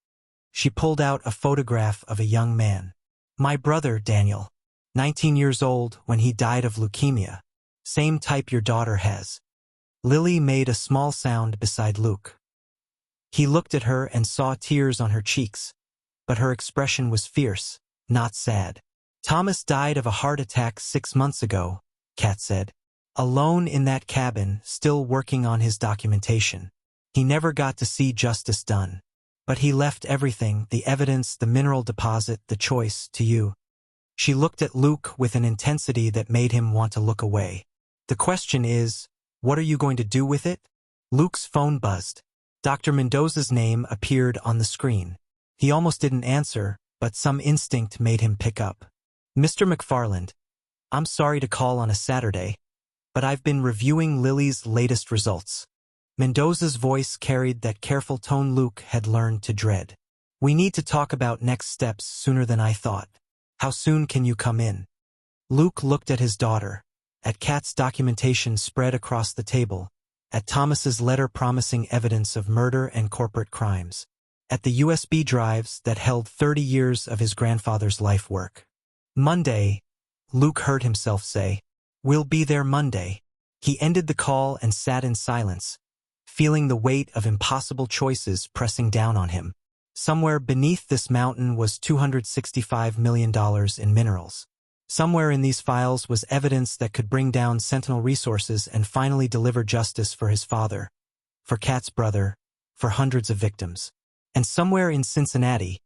She pulled out a photograph of a young man. "My brother, Daniel, 19 years old when he died of leukemia. Same type your daughter has." Lily made a small sound beside Luke. He looked at her and saw tears on her cheeks, but her expression was fierce, not sad. Thomas died of a heart attack 6 months ago, Kat said. Alone in that cabin, still working on his documentation. He never got to see justice done. But he left everything, the evidence, the mineral deposit, the choice, to you. She looked at Luke with an intensity that made him want to look away. The question is, what are you going to do with it? Luke's phone buzzed. Dr. Mendoza's name appeared on the screen. He almost didn't answer, but some instinct made him pick up. Mr. McFarland, I'm sorry to call on a Saturday, but I've been reviewing Lily's latest results. Mendoza's voice carried that careful tone Luke had learned to dread. We need to talk about next steps sooner than I thought. How soon can you come in? Luke looked at his daughter, at Kat's documentation spread across the table, at Thomas's letter promising evidence of murder and corporate crimes, at the USB drives that held 30 years of his grandfather's life work. Monday, Luke heard himself say. We'll be there Monday. He ended the call and sat in silence, feeling the weight of impossible choices pressing down on him. Somewhere beneath this mountain was $265 million in minerals. Somewhere in these files was evidence that could bring down Sentinel Resources and finally deliver justice for his father, for Kat's brother, for hundreds of victims. And somewhere in Cincinnati,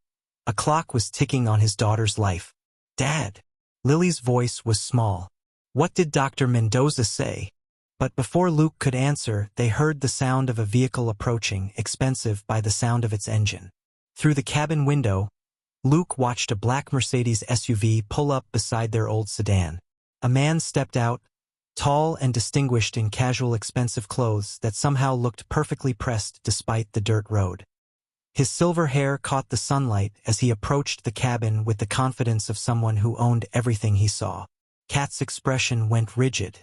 a clock was ticking on his daughter's life. Dad! Lily's voice was small. What did Dr. Mendoza say? But before Luke could answer, they heard the sound of a vehicle approaching, expensive by the sound of its engine. Through the cabin window, Luke watched a black Mercedes SUV pull up beside their old sedan. A man stepped out, tall and distinguished in casual expensive clothes that somehow looked perfectly pressed despite the dirt road. His silver hair caught the sunlight as he approached the cabin with the confidence of someone who owned everything he saw. Kat's expression went rigid.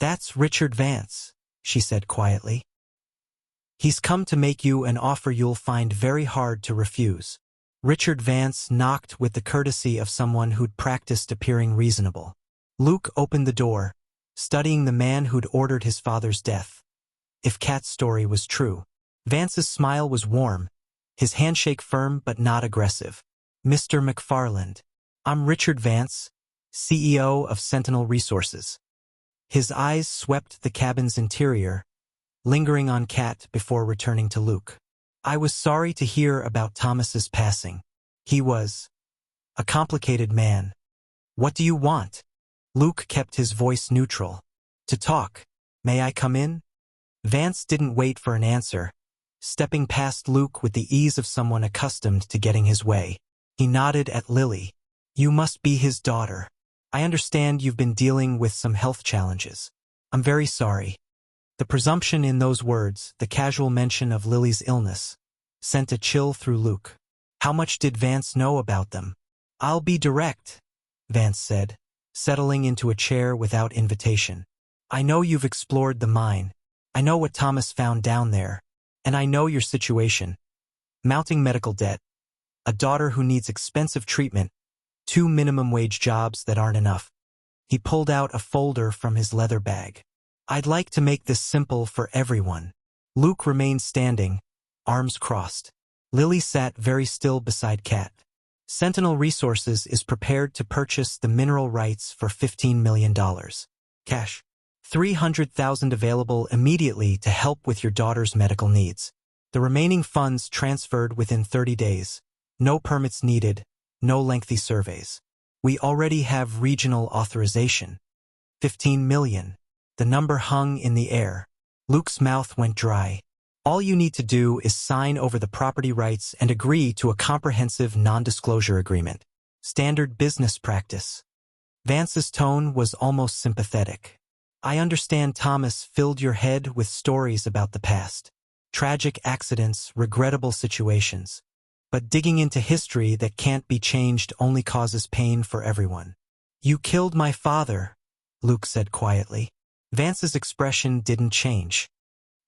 That's Richard Vance, she said quietly. He's come to make you an offer you'll find very hard to refuse. Richard Vance knocked with the courtesy of someone who'd practiced appearing reasonable. Luke opened the door, studying the man who'd ordered his father's death. If Kat's story was true. Vance's smile was warm, his handshake firm but not aggressive. Mr. McFarland, I'm Richard Vance, CEO of Sentinel Resources. His eyes swept the cabin's interior, lingering on Kat before returning to Luke. I was sorry to hear about Thomas's passing. He was a complicated man. What do you want? Luke kept his voice neutral. To talk. May I come in? Vance didn't wait for an answer, stepping past Luke with the ease of someone accustomed to getting his way. He nodded at Lily. You must be his daughter. I understand you've been dealing with some health challenges. I'm very sorry. The presumption in those words, the casual mention of Lily's illness, sent a chill through Luke. How much did Vance know about them? I'll be direct, Vance said, settling into a chair without invitation. I know you've explored the mine. I know what Thomas found down there. And I know your situation. Mounting medical debt. A daughter who needs expensive treatment. 2 minimum wage jobs that aren't enough. He pulled out a folder from his leather bag. I'd like to make this simple for everyone. Luke remained standing, arms crossed. Lily sat very still beside Kat. Sentinel Resources is prepared to purchase the mineral rights for $15 million. Cash. $300,000 available immediately to help with your daughter's medical needs. The remaining funds transferred within 30 days. No permits needed. No lengthy surveys. We already have regional authorization. 15 million. The number hung in the air. Luke's mouth went dry. All you need to do is sign over the property rights and agree to a comprehensive non-disclosure agreement. Standard business practice. Vance's tone was almost sympathetic. I understand Thomas filled your head with stories about the past. Tragic accidents, regrettable situations. But digging into history that can't be changed only causes pain for everyone. You killed my father, Luke said quietly. Vance's expression didn't change.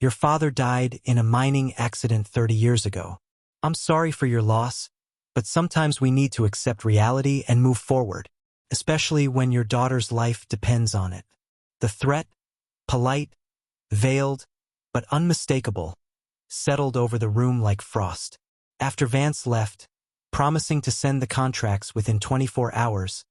Your father died in a mining accident 30 years ago. I'm sorry for your loss, but sometimes we need to accept reality and move forward, especially when your daughter's life depends on it. The threat, polite, veiled, but unmistakable, settled over the room like frost. After Vance left, promising to send the contracts within 24 hours.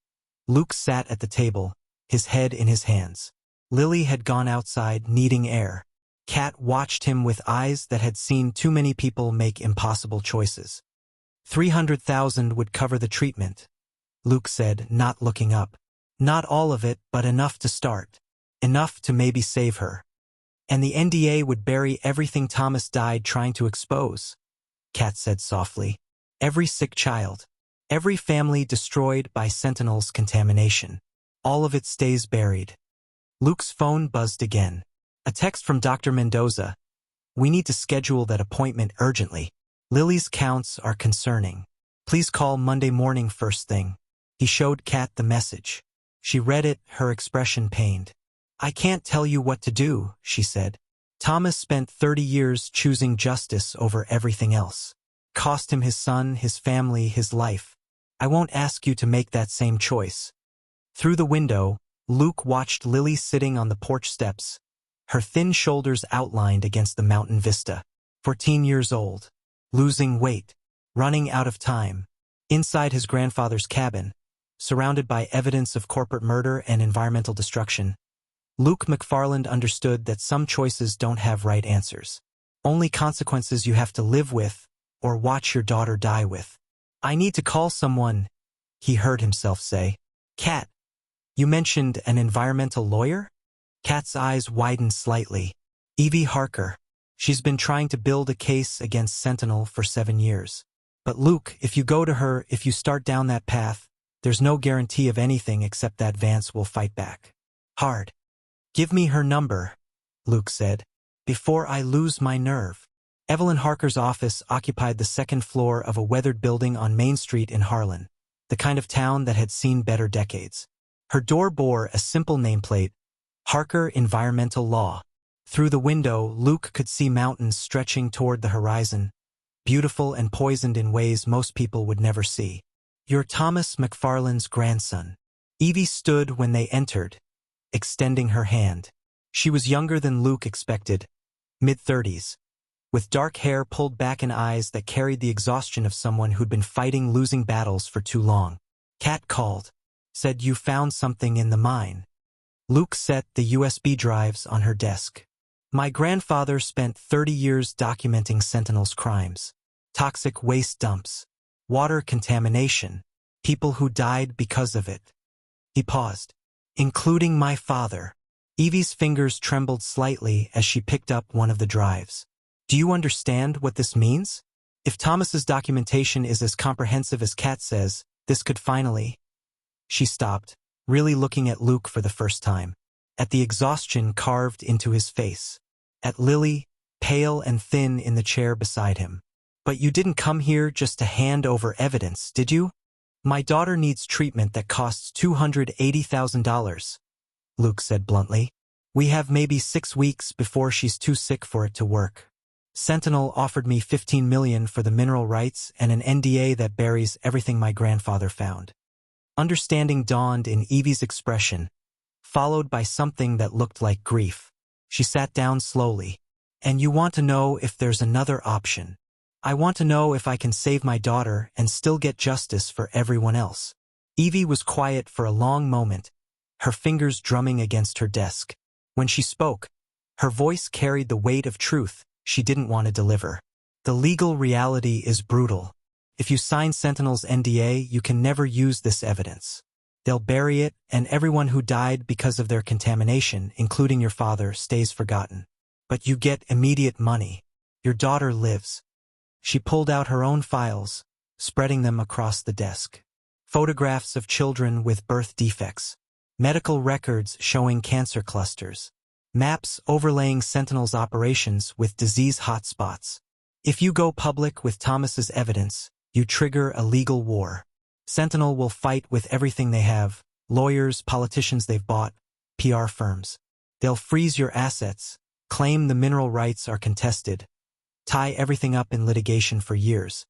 Luke sat at the table, his head in his hands. Lily had gone outside, needing air. Kat watched him with eyes that had seen too many people make impossible choices. 300,000 would cover the treatment, Luke said, not looking up. Not all of it, but enough to start. Enough to maybe save her. And the NDA would bury everything Thomas died trying to expose, Kat said softly. Every sick child. Every family destroyed by Sentinel's contamination. All of it stays buried. Luke's phone buzzed again. A text from Dr. Mendoza. We need to schedule that appointment urgently. Lily's counts are concerning. Please call Monday morning first thing. He showed Kat the message. She read it, her expression pained. I can't tell you what to do, she said. Thomas spent 30 years choosing justice over everything else. Cost him his son, his family, his life. I won't ask you to make that same choice. Through the window, Luke watched Lily sitting on the porch steps, her thin shoulders outlined against the mountain vista. 14 years old. Losing weight. Running out of time. Inside his grandfather's cabin, surrounded by evidence of corporate murder and environmental destruction, Luke McFarland understood that some choices don't have right answers. Only consequences you have to live with, or watch your daughter die with. I need to call someone, he heard himself say. Kat, you mentioned an environmental lawyer? Kat's eyes widened slightly. Evie Harker. She's been trying to build a case against Sentinel for 7 years. But Luke, if you go to her, if you start down that path, there's no guarantee of anything except that Vance will fight back. Hard. Give me her number, Luke said, before I lose my nerve. Evelyn Harker's office occupied the second floor of a weathered building on Main Street in Harlan, the kind of town that had seen better decades. Her door bore a simple nameplate, Harker Environmental Law. Through the window, Luke could see mountains stretching toward the horizon, beautiful and poisoned in ways most people would never see. You're Thomas McFarland's grandson. Evie stood when they entered, extending her hand. She was younger than Luke expected, mid-30s, with dark hair pulled back and eyes that carried the exhaustion of someone who'd been fighting losing battles for too long. Kat called, said you found something in the mine. Luke set the USB drives on her desk. My grandfather spent 30 years documenting Sentinel's crimes. Toxic waste dumps. Water contamination. People who died because of it. He paused. Including my father. Evie's fingers trembled slightly as she picked up one of the drives. Do you understand what this means? If Thomas's documentation is as comprehensive as Kat says, this could finally... She stopped, really looking at Luke for the first time. At the exhaustion carved into his face. At Lily, pale and thin in the chair beside him. But you didn't come here just to hand over evidence, did you? My daughter needs treatment that costs $280,000, Luke said bluntly. We have maybe 6 weeks before she's too sick for it to work. Sentinel offered me $15 million for the mineral rights and an NDA that buries everything my grandfather found. Understanding dawned in Evie's expression, followed by something that looked like grief. She sat down slowly. And you want to know if there's another option. I want to know if I can save my daughter and still get justice for everyone else. Evie was quiet for a long moment, her fingers drumming against her desk. When she spoke, her voice carried the weight of truth she didn't want to deliver. The legal reality is brutal. If you sign Sentinel's NDA, you can never use this evidence. They'll bury it, and everyone who died because of their contamination, including your father, stays forgotten. But you get immediate money. Your daughter lives. She pulled out her own files, spreading them across the desk. Photographs of children with birth defects. Medical records showing cancer clusters. Maps overlaying Sentinel's operations with disease hotspots. If you go public with Thomas's evidence, you trigger a legal war. Sentinel will fight with everything they have, lawyers, politicians they've bought, PR firms. They'll freeze your assets, claim the mineral rights are contested, tie everything up in litigation for years.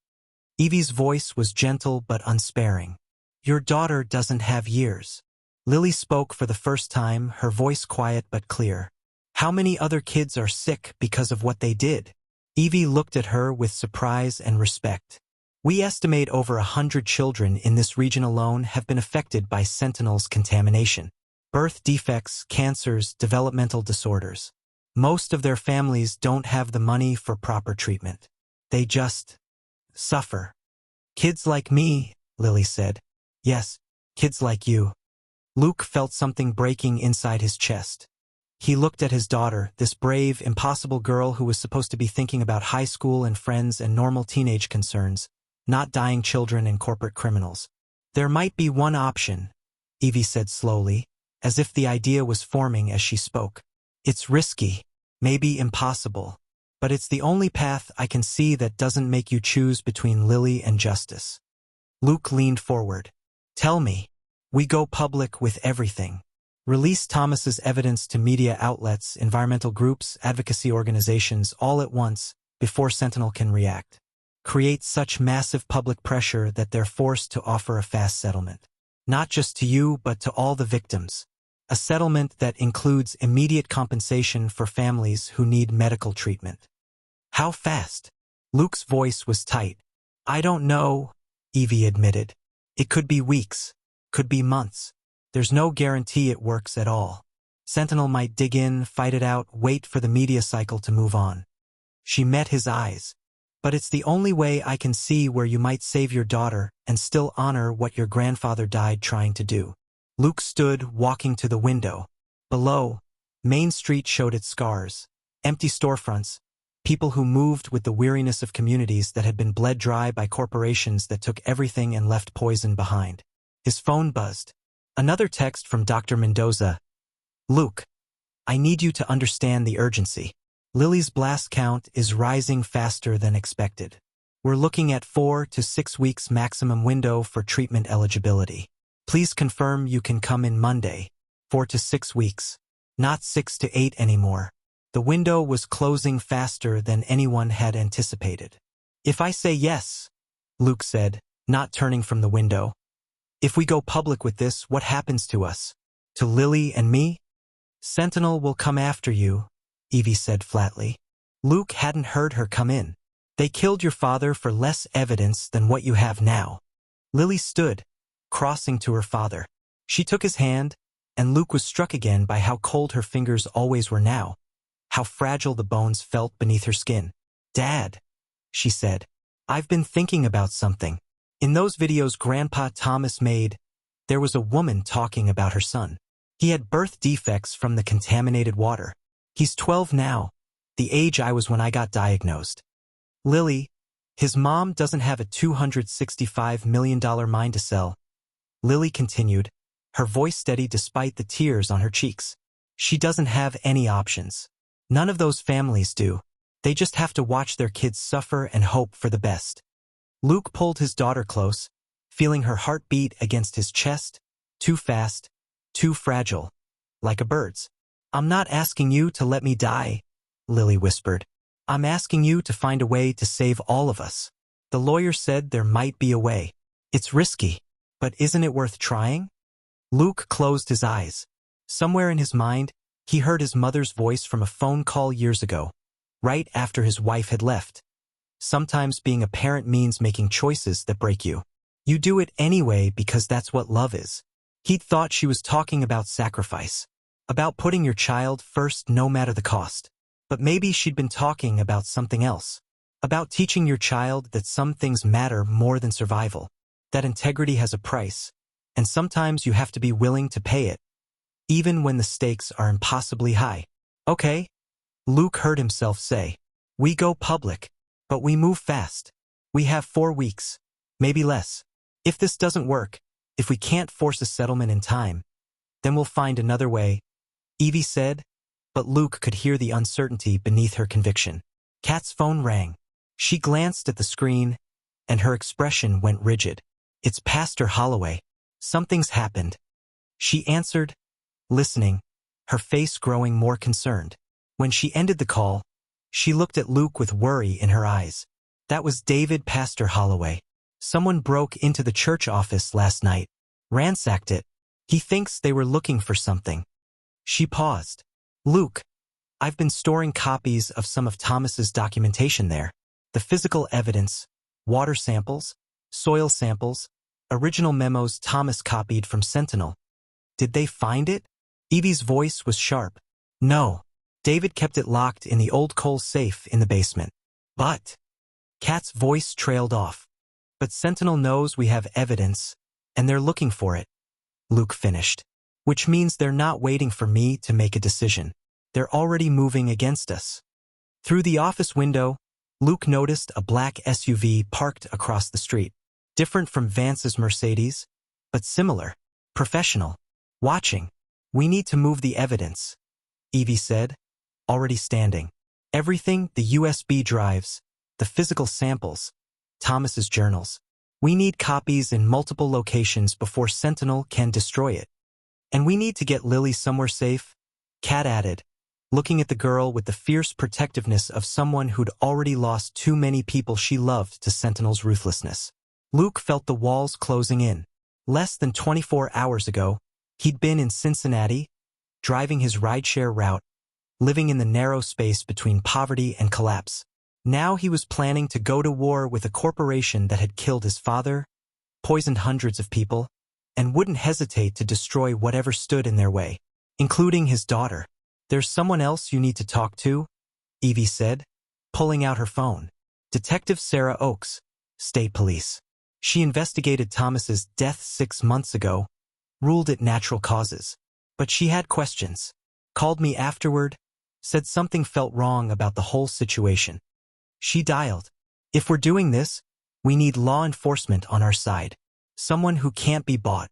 Evie's voice was gentle but unsparing. Your daughter doesn't have years. Lily spoke for the first time, her voice quiet but clear. How many other kids are sick because of what they did? Evie looked at her with surprise and respect. We estimate over 100 children in this region alone have been affected by Sentinel's contamination. Birth defects, cancers, developmental disorders. Most of their families don't have the money for proper treatment. They just suffer. Kids like me, Lily said. Yes, kids like you. Luke felt something breaking inside his chest. He looked at his daughter, this brave, impossible girl who was supposed to be thinking about high school and friends and normal teenage concerns, not dying children and corporate criminals. There might be one option, Evie said slowly, as if the idea was forming as she spoke. It's risky, maybe impossible, but it's the only path I can see that doesn't make you choose between Lily and justice. Luke leaned forward. Tell me. We go public with everything. Release Thomas's evidence to media outlets, environmental groups, advocacy organizations all at once before Sentinel can react. Create such massive public pressure that they're forced to offer a fast settlement. Not just to you, but to all the victims. A settlement that includes immediate compensation for families who need medical treatment. How fast? Luke's voice was tight. I don't know, Evie admitted. It could be weeks, could be months. There's no guarantee it works at all. Sentinel might dig in, fight it out, wait for the media cycle to move on. She met his eyes. But it's the only way I can see where you might save your daughter and still honor what your grandfather died trying to do. Luke stood, walking to the window. Below, Main Street showed its scars. Empty storefronts, people who moved with the weariness of communities that had been bled dry by corporations that took everything and left poison behind. His phone buzzed. Another text from Dr. Mendoza. Luke, I need you to understand the urgency. Lily's blast count is rising faster than expected. We're looking at 4 to 6 weeks maximum window for treatment eligibility. Please confirm you can come in Monday. 4 to 6 weeks. Not 6 to 8 anymore. The window was closing faster than anyone had anticipated. If I say yes, Luke said, not turning from the window. If we go public with this, what happens to us? To Lily and me? Sentinel will come after you, Evie said flatly. Luke hadn't heard her come in. They killed your father for less evidence than what you have now. Lily stood, crossing to her father. She took his hand, and Luke was struck again by how cold her fingers always were now, how fragile the bones felt beneath her skin. Dad, she said, I've been thinking about something. In those videos Grandpa Thomas made, there was a woman talking about her son. He had birth defects from the contaminated water. He's 12 now, the age I was when I got diagnosed. Lily, his mom doesn't have a $265 million mine to sell. Lily continued, her voice steady despite the tears on her cheeks. She doesn't have any options. None of those families do. They just have to watch their kids suffer and hope for the best. Luke pulled his daughter close, feeling her heart beat against his chest, too fast, too fragile, like a bird's. I'm not asking you to let me die, Lily whispered. I'm asking you to find a way to save all of us. The lawyer said there might be a way. It's risky, but isn't it worth trying? Luke closed his eyes. Somewhere in his mind, he heard his mother's voice from a phone call years ago, right after his wife had left. Sometimes being a parent means making choices that break you. You do it anyway because that's what love is. He'd thought she was talking about sacrifice. About putting your child first no matter the cost. But maybe she'd been talking about something else. About teaching your child that some things matter more than survival. That integrity has a price. And sometimes you have to be willing to pay it. Even when the stakes are impossibly high. Okay, Luke heard himself say. We go public. But we move fast. We have 4 weeks. Maybe less. If this doesn't work, if we can't force a settlement in time, then we'll find another way. Evie said, but Luke could hear the uncertainty beneath her conviction. Kat's phone rang. She glanced at the screen, and her expression went rigid. It's Pastor Holloway. Something's happened. She answered, listening, her face growing more concerned. When she ended the call, she looked at Luke with worry in her eyes. That was David Pastor Holloway. Someone broke into the church office last night, ransacked it. He thinks they were looking for something. She paused. Luke, I've been storing copies of some of Thomas's documentation there. The physical evidence, water samples, soil samples, original memos Thomas copied from Sentinel. Did they find it? Evie's voice was sharp. No. David kept it locked in the old coal safe in the basement. But Kat's voice trailed off. But Sentinel knows we have evidence, and they're looking for it. Luke finished. Which means they're not waiting for me to make a decision. They're already moving against us. Through the office window, Luke noticed a black SUV parked across the street. Different from Vance's Mercedes, but similar. Professional. Watching. We need to move the evidence, Evie said, already standing. Everything, the USB drives, the physical samples, Thomas's journals. We need copies in multiple locations before Sentinel can destroy it. And we need to get Lily somewhere safe, Kat added, looking at the girl with the fierce protectiveness of someone who'd already lost too many people she loved to Sentinel's ruthlessness. Luke felt the walls closing in. Less than 24 hours ago, he'd been in Cincinnati, driving his rideshare route, living in the narrow space between poverty and collapse. Now he was planning to go to war with a corporation that had killed his father, poisoned hundreds of people, and wouldn't hesitate to destroy whatever stood in their way, including his daughter. There's someone else you need to talk to, Evie said, pulling out her phone. Detective Sarah Oakes, State Police. She investigated Thomas's death 6 months ago, ruled it natural causes. But she had questions. Called me afterward, said something felt wrong about the whole situation. She dialed. If we're doing this, we need law enforcement on our side. Someone who can't be bought.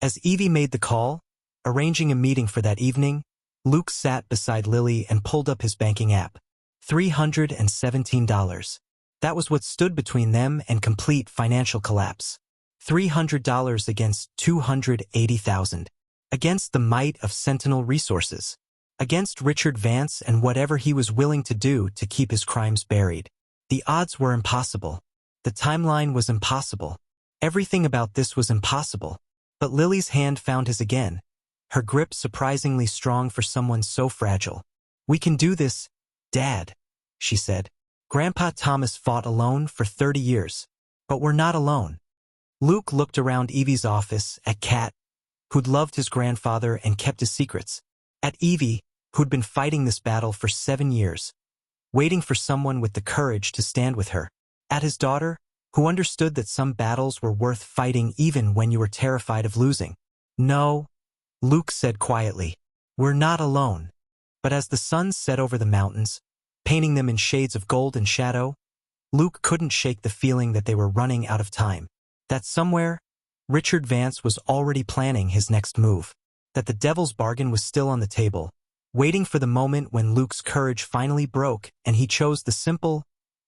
As Evie made the call, arranging a meeting for that evening, Luke sat beside Lily and pulled up his banking app. $317. That was what stood between them and complete financial collapse. $300 against $280,000. Against the might of Sentinel Resources. Against Richard Vance and whatever he was willing to do to keep his crimes buried. The odds were impossible. The timeline was impossible. Everything about this was impossible. But Lily's hand found his again, her grip surprisingly strong for someone so fragile. We can do this, Dad, she said. Grandpa Thomas fought alone for 30 years. But we're not alone. Luke looked around Evie's office, at Kat, who'd loved his grandfather and kept his secrets. At Evie, who'd been fighting this battle for 7 years. Waiting for someone with the courage to stand with her. At his daughter, who understood that some battles were worth fighting even when you were terrified of losing. No, Luke said quietly. We're not alone. But as the sun set over the mountains, painting them in shades of gold and shadow, Luke couldn't shake the feeling that they were running out of time. That somewhere, Richard Vance was already planning his next move. That the devil's bargain was still on the table, waiting for the moment when Luke's courage finally broke and he chose the simple,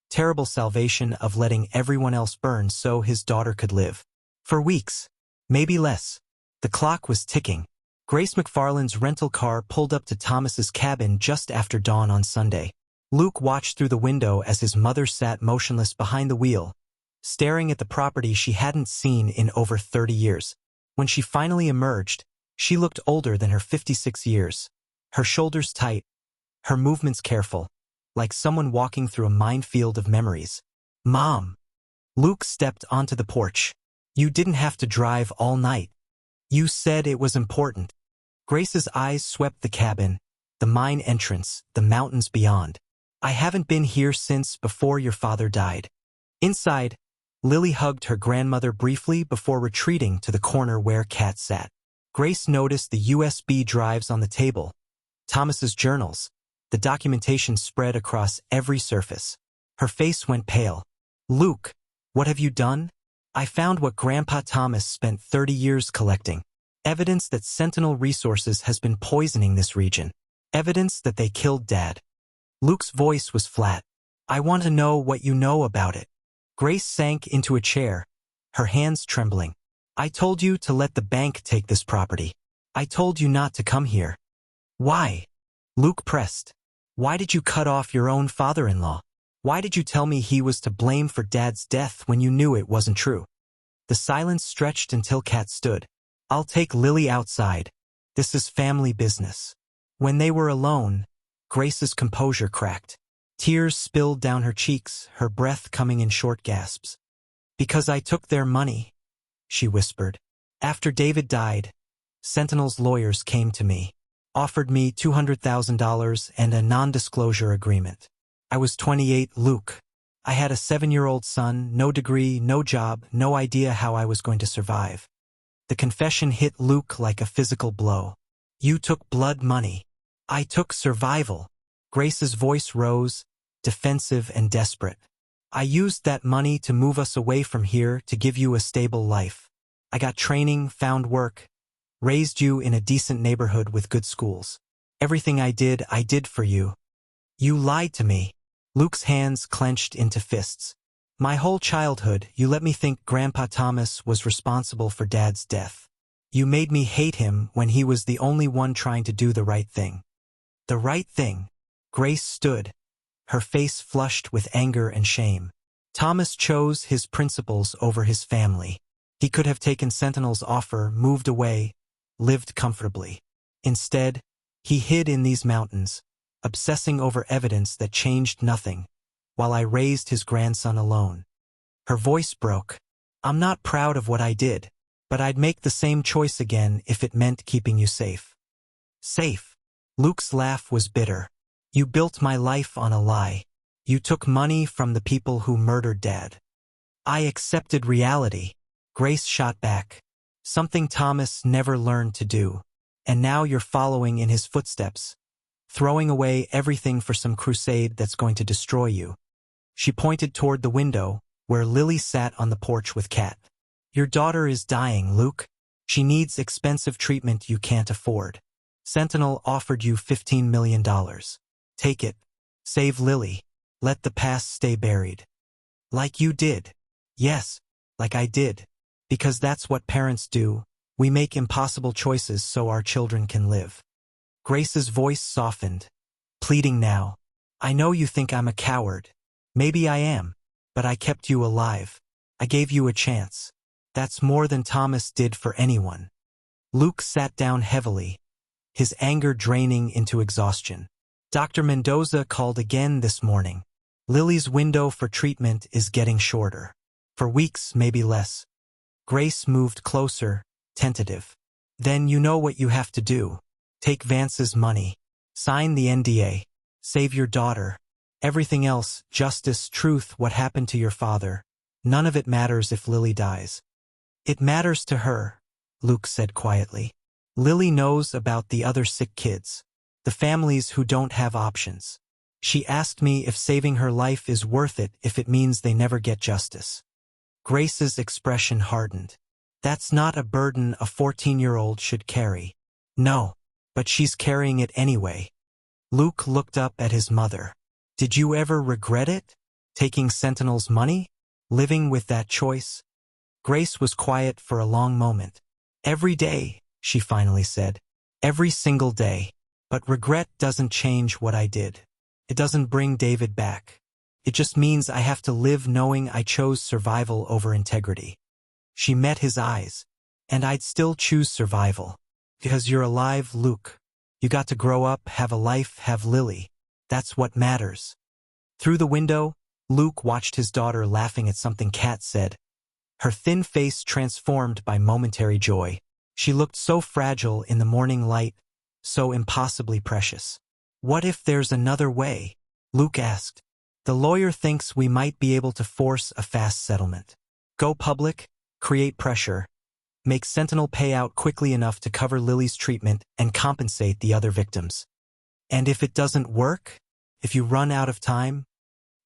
terrible salvation of letting everyone else burn so his daughter could live. For weeks, maybe less, the clock was ticking. Grace McFarland's rental car pulled up to Thomas's cabin just after dawn on Sunday. Luke watched through the window as his mother sat motionless behind the wheel, staring at the property she hadn't seen in over 30 years. When she finally emerged, she looked older than her 56 years. Her shoulders tight, her movements careful, like someone walking through a minefield of memories. Mom! Luke stepped onto the porch. You didn't have to drive all night. You said it was important. Grace's eyes swept the cabin, the mine entrance, the mountains beyond. I haven't been here since before your father died. Inside, Lily hugged her grandmother briefly before retreating to the corner where Kat sat. Grace noticed the USB drives on the table, Thomas's journals, the documentation spread across every surface. Her face went pale. Luke, what have you done? I found what Grandpa Thomas spent 30 years collecting. Evidence that Sentinel Resources has been poisoning this region. Evidence that they killed Dad. Luke's voice was flat. I want to know what you know about it. Grace sank into a chair, her hands trembling. I told you to let the bank take this property. I told you not to come here. Why? Luke pressed. Why did you cut off your own father-in-law? Why did you tell me he was to blame for Dad's death when you knew it wasn't true? The silence stretched until Kat stood. I'll take Lily outside. This is family business. When they were alone, Grace's composure cracked. Tears spilled down her cheeks, her breath coming in short gasps. "Because I took their money," she whispered. "After David died, Sentinel's lawyers came to me, offered me $200,000 and a non-disclosure agreement. I was 28, Luke. I had a 7-year-old son, no degree, no job, no idea how I was going to survive." The confession hit Luke like a physical blow. "You took blood money. I took survival." Grace's voice rose, defensive and desperate. "I used that money to move us away from here, to give you a stable life. I got training, found work, raised you in a decent neighborhood with good schools. Everything I did for you. You lied to me." Luke's hands clenched into fists. "My whole childhood, you let me think Grandpa Thomas was responsible for Dad's death. You made me hate him when he was the only one trying to do the right thing." The right thing. Grace stood, her face flushed with anger and shame. Thomas chose his principles over his family. He could have taken Sentinel's offer, moved away, lived comfortably. Instead, he hid in these mountains, obsessing over evidence that changed nothing, while I raised his grandson alone. Her voice broke. "I'm not proud of what I did, but I'd make the same choice again if it meant keeping you safe." "Safe?" Luke's laugh was bitter. "You built my life on a lie. You took money from the people who murdered Dad." "I accepted reality," Grace shot back. "Something Thomas never learned to do. And now you're following in his footsteps, throwing away everything for some crusade that's going to destroy you." She pointed toward the window, where Lily sat on the porch with Kat. "Your daughter is dying, Luke. She needs expensive treatment you can't afford. Sentinel offered you $15 million. Take it. Save Lily. Let the past stay buried." "Like you did." "Yes, like I did. Because that's what parents do. We make impossible choices so our children can live." Grace's voice softened, pleading now. "I know you think I'm a coward. Maybe I am. But I kept you alive. I gave you a chance. That's more than Thomas did for anyone." Luke sat down heavily, his anger draining into exhaustion. "Dr. Mendoza called again this morning. Lily's window for treatment is getting shorter. For weeks, maybe less." Grace moved closer, tentative. "Then you know what you have to do. Take Vance's money. Sign the NDA. Save your daughter. Everything else, justice, truth, what happened to your father, none of it matters if Lily dies." "It matters to her," Luke said quietly. "Lily knows about the other sick kids, the families who don't have options. She asked me if saving her life is worth it if it means they never get justice." Grace's expression hardened. "That's not a burden a 14-year-old should carry." "No, but she's carrying it anyway." Luke looked up at his mother. "Did you ever regret it? Taking Sentinel's money? Living with that choice?" Grace was quiet for a long moment. "Every day," she finally said. "Every single day. But regret doesn't change what I did. It doesn't bring David back. It just means I have to live knowing I chose survival over integrity." She met his eyes. "And I'd still choose survival. Because you're alive, Luke. You got to grow up, have a life, have Lily. That's what matters." Through the window, Luke watched his daughter laughing at something Kat said. Her thin face transformed by momentary joy. She looked so fragile in the morning light, so impossibly precious. "What if there's another way?" Luke asked. "The lawyer thinks we might be able to force a fast settlement. Go public, create pressure, make Sentinel pay out quickly enough to cover Lily's treatment and compensate the other victims. And if it doesn't work? If you run out of time?"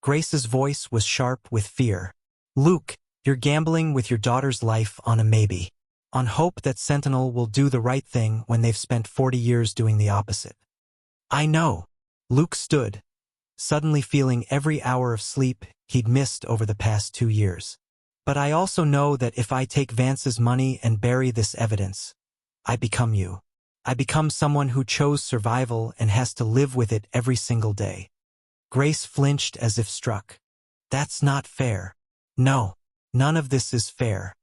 Grace's voice was sharp with fear. "Luke, you're gambling with your daughter's life on a maybe. On hope that Sentinel will do the right thing when they've spent 40 years doing the opposite." "I know." Luke stood, suddenly feeling every hour of sleep he'd missed over the past 2 years. "But I also know that if I take Vance's money and bury this evidence, I become you. I become someone who chose survival and has to live with it every single day." Grace flinched as if struck. "That's not fair." "No, none of this is fair."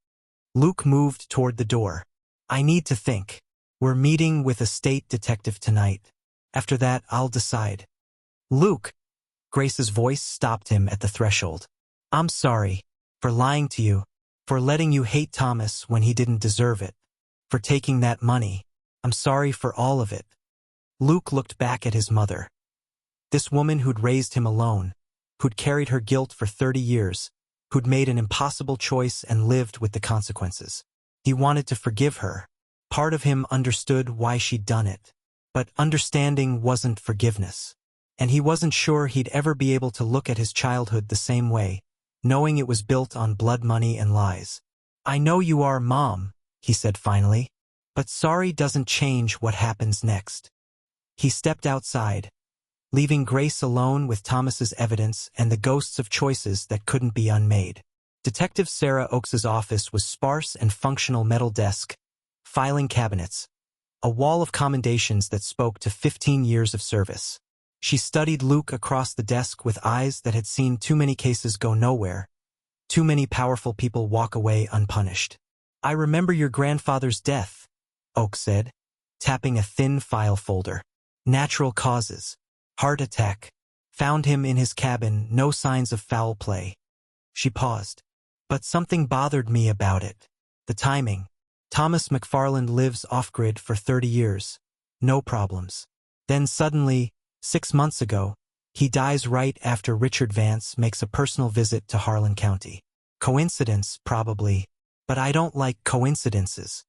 Luke moved toward the door. "I need to think. We're meeting with a state detective tonight. After that, I'll decide." "Luke!" Grace's voice stopped him at the threshold. I'm sorry. For lying to you. For letting you hate Thomas when he didn't deserve it. For taking that money. I'm sorry for all of it. Luke looked back at his mother. This woman who'd raised him alone, who'd carried her guilt for 30 years, who'd made an impossible choice and lived with the consequences. He wanted to forgive her. Part of him understood why she'd done it. But understanding wasn't forgiveness. And he wasn't sure he'd ever be able to look at his childhood the same way, knowing it was built on blood money and lies. I know you are, Mom, he said finally. But sorry doesn't change what happens next. He stepped outside, leaving Grace alone with Thomas's evidence and the ghosts of choices that couldn't be unmade. Detective Sarah Oakes's office was sparse and functional metal desk, filing cabinets, a wall of commendations that spoke to 15 years of service. She studied Luke across the desk with eyes that had seen too many cases go nowhere, too many powerful people walk away unpunished. I remember your grandfather's death, Oakes said, tapping a thin file folder. Natural causes. Heart attack. Found him in his cabin, no signs of foul play. She paused. But something bothered me about it. The timing. Thomas McFarland lives off-grid for 30 years. No problems. Then suddenly, 6 months ago, he dies right after Richard Vance makes a personal visit to Harlan County. Coincidence, probably, but I don't like coincidences.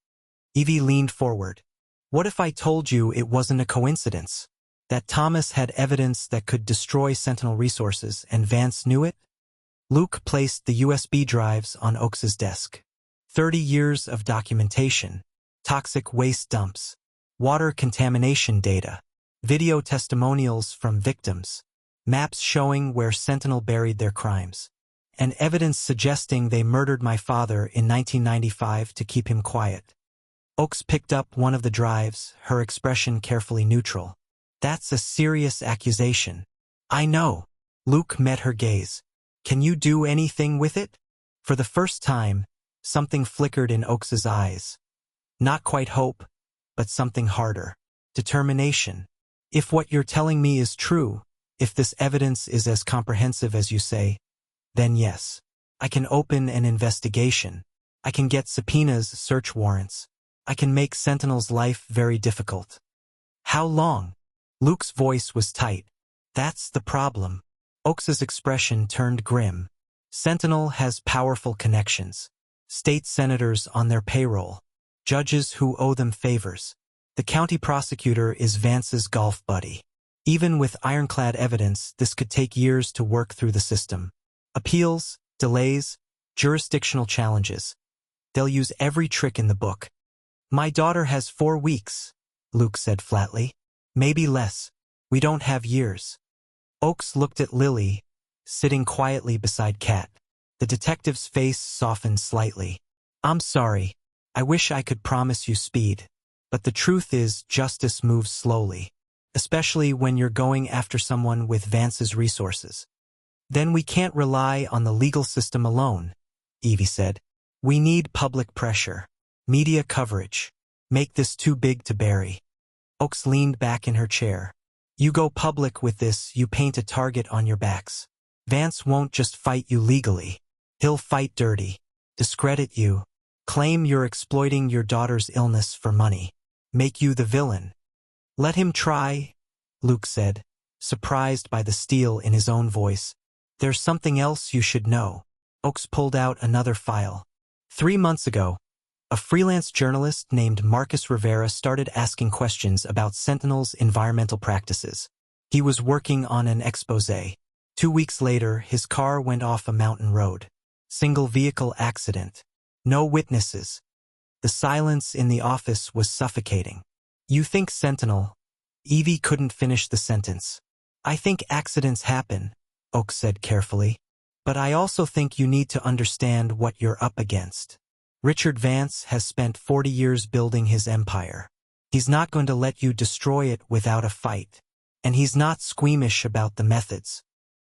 Evie leaned forward. What if I told you it wasn't a coincidence? That Thomas had evidence that could destroy Sentinel resources and Vance knew it? Luke placed the USB drives on Oakes's desk. 30 years of documentation, toxic waste dumps, water contamination data, video testimonials from victims, maps showing where Sentinel buried their crimes, and evidence suggesting they murdered my father in 1995 to keep him quiet. Oakes picked up one of the drives, her expression carefully neutral. That's a serious accusation. I know. Luke met her gaze. Can you do anything with it? For the first time, something flickered in Oakes's eyes. Not quite hope, but something harder. Determination. If what you're telling me is true, if this evidence is as comprehensive as you say, then yes. I can open an investigation. I can get subpoenas, search warrants. I can make Sentinel's life very difficult. How long? Luke's voice was tight. That's the problem. Oakes's expression turned grim. Sentinel has powerful connections. State senators on their payroll. Judges who owe them favors. The county prosecutor is Vance's golf buddy. Even with ironclad evidence, this could take years to work through the system. Appeals, delays, jurisdictional challenges. They'll use every trick in the book. My daughter has 4 weeks, Luke said flatly. Maybe less. We don't have years. Oakes looked at Lily, sitting quietly beside Kat. The detective's face softened slightly. I'm sorry. I wish I could promise you speed. But the truth is, justice moves slowly. Especially when you're going after someone with Vance's resources. Then we can't rely on the legal system alone, Evie said. We need public pressure. Media coverage. Make this too big to bury. Oakes leaned back in her chair. You go public with this, you paint a target on your backs. Vance won't just fight you legally. He'll fight dirty. Discredit you. Claim you're exploiting your daughter's illness for money. Make you the villain. Let him try, Luke said, surprised by the steel in his own voice. There's something else you should know. Oakes pulled out another file. 3 months ago, a freelance journalist named Marcus Rivera started asking questions about Sentinel's environmental practices. He was working on an exposé. 2 weeks later, his car went off a mountain road. Single vehicle accident. No witnesses. The silence in the office was suffocating. You think Sentinel? Evie couldn't finish the sentence. I think accidents happen, Oakes said carefully. But I also think you need to understand what you're up against. Richard Vance has spent 40 years building his empire. He's not going to let you destroy it without a fight. And he's not squeamish about the methods.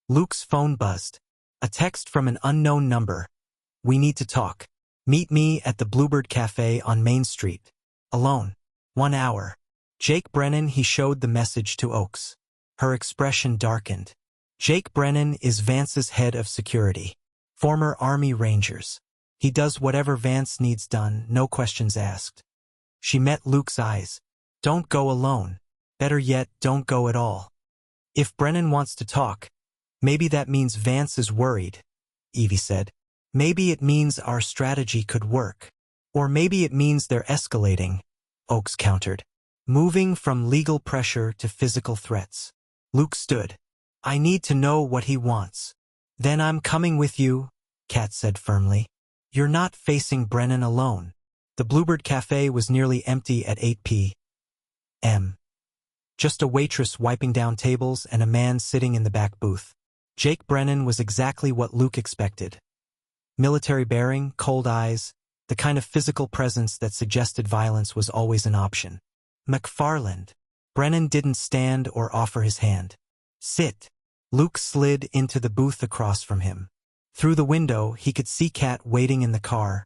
Luke's phone buzzed. A text from an unknown number. We need to talk. Meet me at the Bluebird Cafe on Main Street. Alone. 1 hour. Jake Brennan. He showed the message to Oakes. Her expression darkened. Jake Brennan is Vance's head of security. Former Army Rangers. He does whatever Vance needs done, no questions asked. She met Luke's eyes. Don't go alone. Better yet, don't go at all. If Brennan wants to talk, maybe that means Vance is worried, Evie said. Maybe it means our strategy could work. Or maybe it means they're escalating, Oakes countered. Moving from legal pressure to physical threats. Luke stood. I need to know what he wants. Then I'm coming with you, Kat said firmly. You're not facing Brennan alone. The Bluebird Cafe was nearly empty at 8 p.m. Just a waitress wiping down tables and a man sitting in the back booth. Jake Brennan was exactly what Luke expected. Military bearing, cold eyes, the kind of physical presence that suggested violence was always an option. McFarland. Brennan didn't stand or offer his hand. Sit. Luke slid into the booth across from him. Through the window, he could see Kat waiting in the car,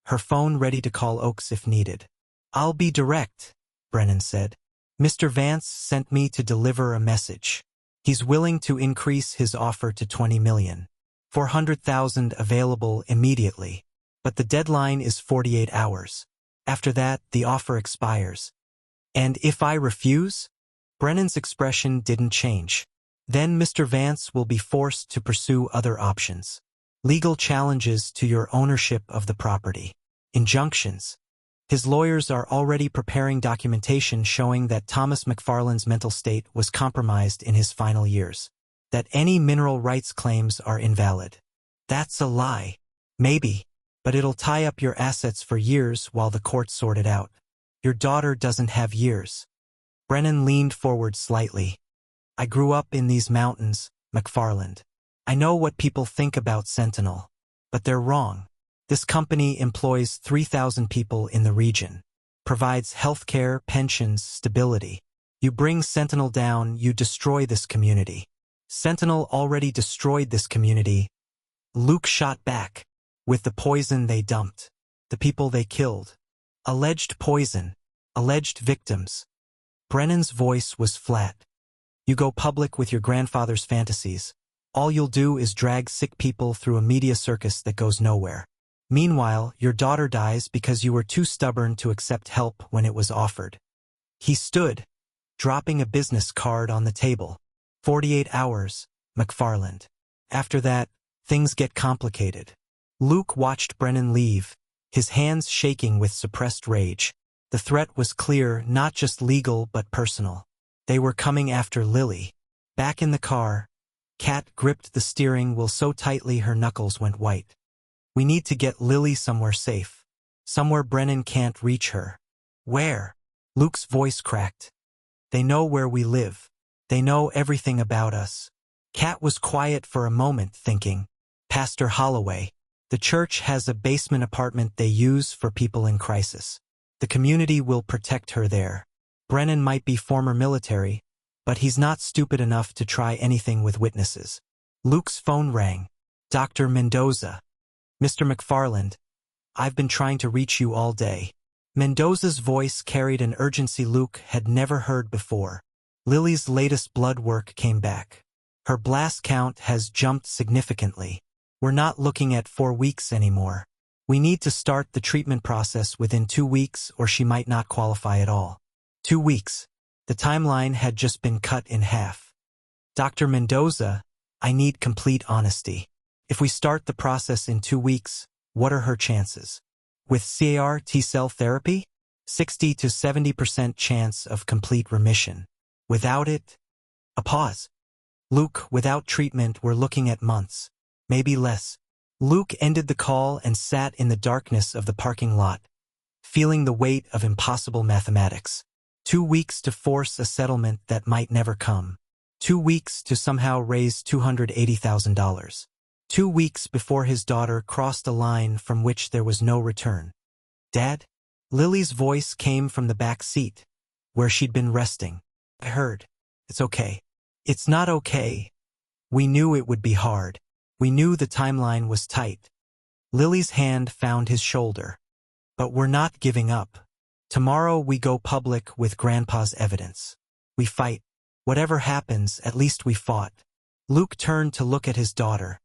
her phone ready to call Oakes if needed. I'll be direct, Brennan said. Mr. Vance sent me to deliver a message. He's willing to increase his offer to $20 million. $400,000 available immediately. But the deadline is 48 hours. After that, the offer expires. And if I refuse? Brennan's expression didn't change. Then Mr. Vance will be forced to pursue other options. Legal challenges to your ownership of the property. Injunctions. His lawyers are already preparing documentation showing that Thomas McFarland's mental state was compromised in his final years. That any mineral rights claims are invalid. That's a lie. Maybe. But it'll tie up your assets for years while the courts sort it out. Your daughter doesn't have years. Brennan leaned forward slightly. I grew up in these mountains, McFarland. I know what people think about Sentinel. But they're wrong. This company employs 3,000 people in the region. Provides healthcare, pensions, stability. You bring Sentinel down, you destroy this community. Sentinel already destroyed this community. Luke shot back. With the poison they dumped. The people they killed. Alleged poison. Alleged victims. Brennan's voice was flat. You go public with your grandfather's fantasies. All you'll do is drag sick people through a media circus that goes nowhere. Meanwhile, your daughter dies because you were too stubborn to accept help when it was offered. He stood, dropping a business card on the table. 48 hours, McFarland. After that, things get complicated. Luke watched Brennan leave, his hands shaking with suppressed rage. The threat was clear, not just legal but personal. They were coming after Lily. Back in the car, Kat gripped the steering wheel so tightly her knuckles went white. We need to get Lily somewhere safe. Somewhere Brennan can't reach her. Where? Luke's voice cracked. They know where we live. They know everything about us. Kat was quiet for a moment, thinking. Pastor Holloway. The church has a basement apartment they use for people in crisis. The community will protect her there. Brennan might be former military, but he's not stupid enough to try anything with witnesses. Luke's phone rang. Dr. Mendoza. Mr. McFarland, I've been trying to reach you all day. Mendoza's voice carried an urgency Luke had never heard before. Lily's latest blood work came back. Her blast count has jumped significantly. We're not looking at 4 weeks anymore. We need to start the treatment process within 2 weeks or she might not qualify at all. 2 weeks. The timeline had just been cut in half. Dr. Mendoza, I need complete honesty. If we start the process in 2 weeks, what are her chances? With CAR T-cell therapy? 60 to 70% chance of complete remission. Without it? A pause. Luke, without treatment, we're looking at months. Maybe less. Luke ended the call and sat in the darkness of the parking lot, feeling the weight of impossible mathematics. 2 weeks to force a settlement that might never come. 2 weeks to somehow raise $280,000. 2 weeks before his daughter crossed a line from which there was no return. Dad? Lily's voice came from the back seat, where she'd been resting. I heard. It's okay. It's not okay. We knew it would be hard. We knew the timeline was tight. Lily's hand found his shoulder. But we're not giving up. Tomorrow we go public with Grandpa's evidence. We fight. Whatever happens, at least we fought. Luke turned to look at his daughter,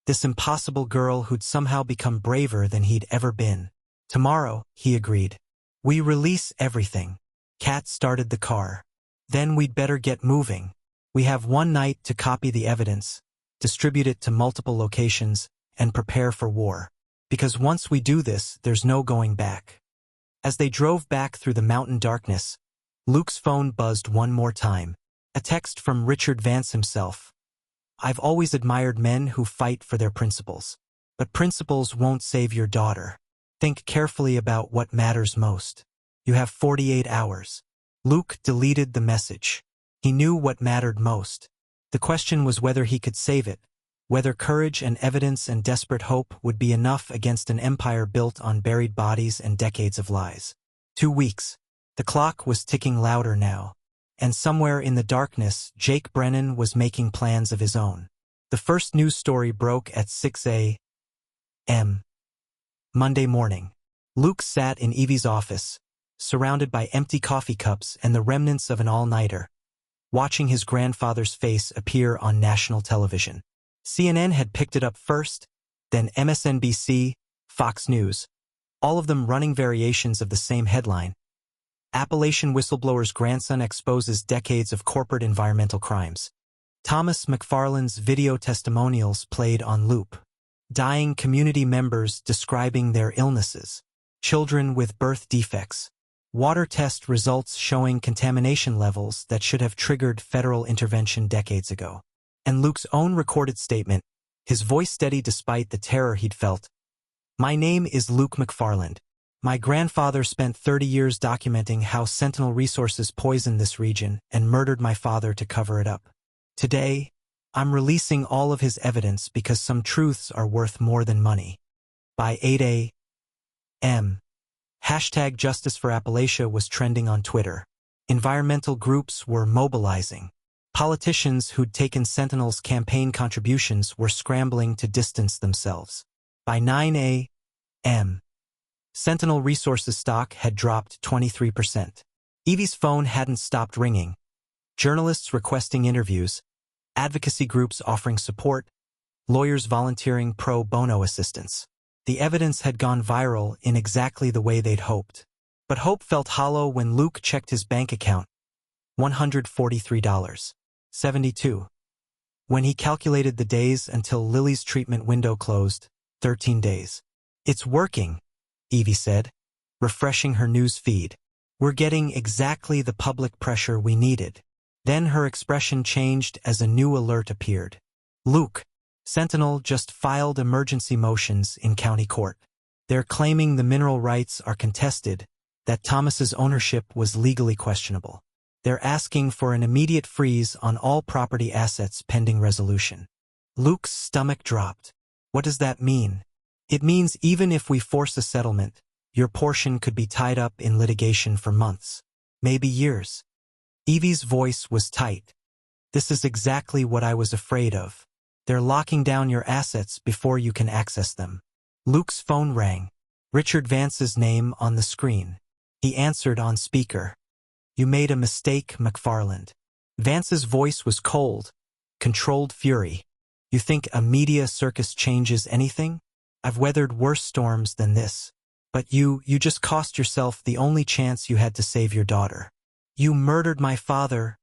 this impossible girl who'd somehow become braver than he'd ever been. Tomorrow, he agreed. We release everything. Kat started the car. Then we'd better get moving. We have one night to copy the evidence, distribute it to multiple locations, and prepare for war. Because once we do this, there's no going back. As they drove back through the mountain darkness, Luke's phone buzzed one more time. A text from Richard Vance himself. I've always admired men who fight for their principles. But principles won't save your daughter. Think carefully about what matters most. You have 48 hours. Luke deleted the message. He knew what mattered most. The question was whether he could save it, whether courage and evidence and desperate hope would be enough against an empire built on buried bodies and decades of lies. 2 weeks. The clock was ticking louder now. And somewhere in the darkness, Jake Brennan was making plans of his own. The first news story broke at 6 a.m. Monday morning. Luke sat in Evie's office, surrounded by empty coffee cups and the remnants of an all-nighter, watching his grandfather's face appear on national television. CNN had picked it up first, then MSNBC, Fox News, all of them running variations of the same headline. Appalachian whistleblower's grandson exposes decades of corporate environmental crimes. Thomas McFarland's video testimonials played on loop. Dying community members describing their illnesses. Children with birth defects. Water test results showing contamination levels that should have triggered federal intervention decades ago. And Luke's own recorded statement, his voice steady despite the terror he'd felt. My name is Luke McFarland. My grandfather spent 30 years documenting how Sentinel Resources poisoned this region and murdered my father to cover it up. Today, I'm releasing all of his evidence because some truths are worth more than money. By 8 a.m. Hashtag Justice for Appalachia was trending on Twitter. Environmental groups were mobilizing. Politicians who'd taken Sentinel's campaign contributions were scrambling to distance themselves. By 9 a.m., Sentinel Resources stock had dropped 23%. Evie's phone hadn't stopped ringing. Journalists requesting interviews, advocacy groups offering support, lawyers volunteering pro bono assistance. The evidence had gone viral in exactly the way they'd hoped. But hope felt hollow when Luke checked his bank account. $143.72. When he calculated the days until Lily's treatment window closed, 13 days. It's working, Evie said, refreshing her news feed. We're getting exactly the public pressure we needed. Then her expression changed as a new alert appeared. Luke, Sentinel just filed emergency motions in county court. They're claiming the mineral rights are contested, that Thomas's ownership was legally questionable. They're asking for an immediate freeze on all property assets pending resolution. Luke's stomach dropped. What does that mean? It means even if we force a settlement, your portion could be tied up in litigation for months, maybe years. Evie's voice was tight. This is exactly what I was afraid of. They're locking down your assets before you can access them. Luke's phone rang. Richard Vance's name on the screen. He answered on speaker. You made a mistake, McFarland. Vance's voice was cold, controlled fury. You think a media circus changes anything? I've weathered worse storms than this. But you just cost yourself the only chance you had to save your daughter. You murdered my father,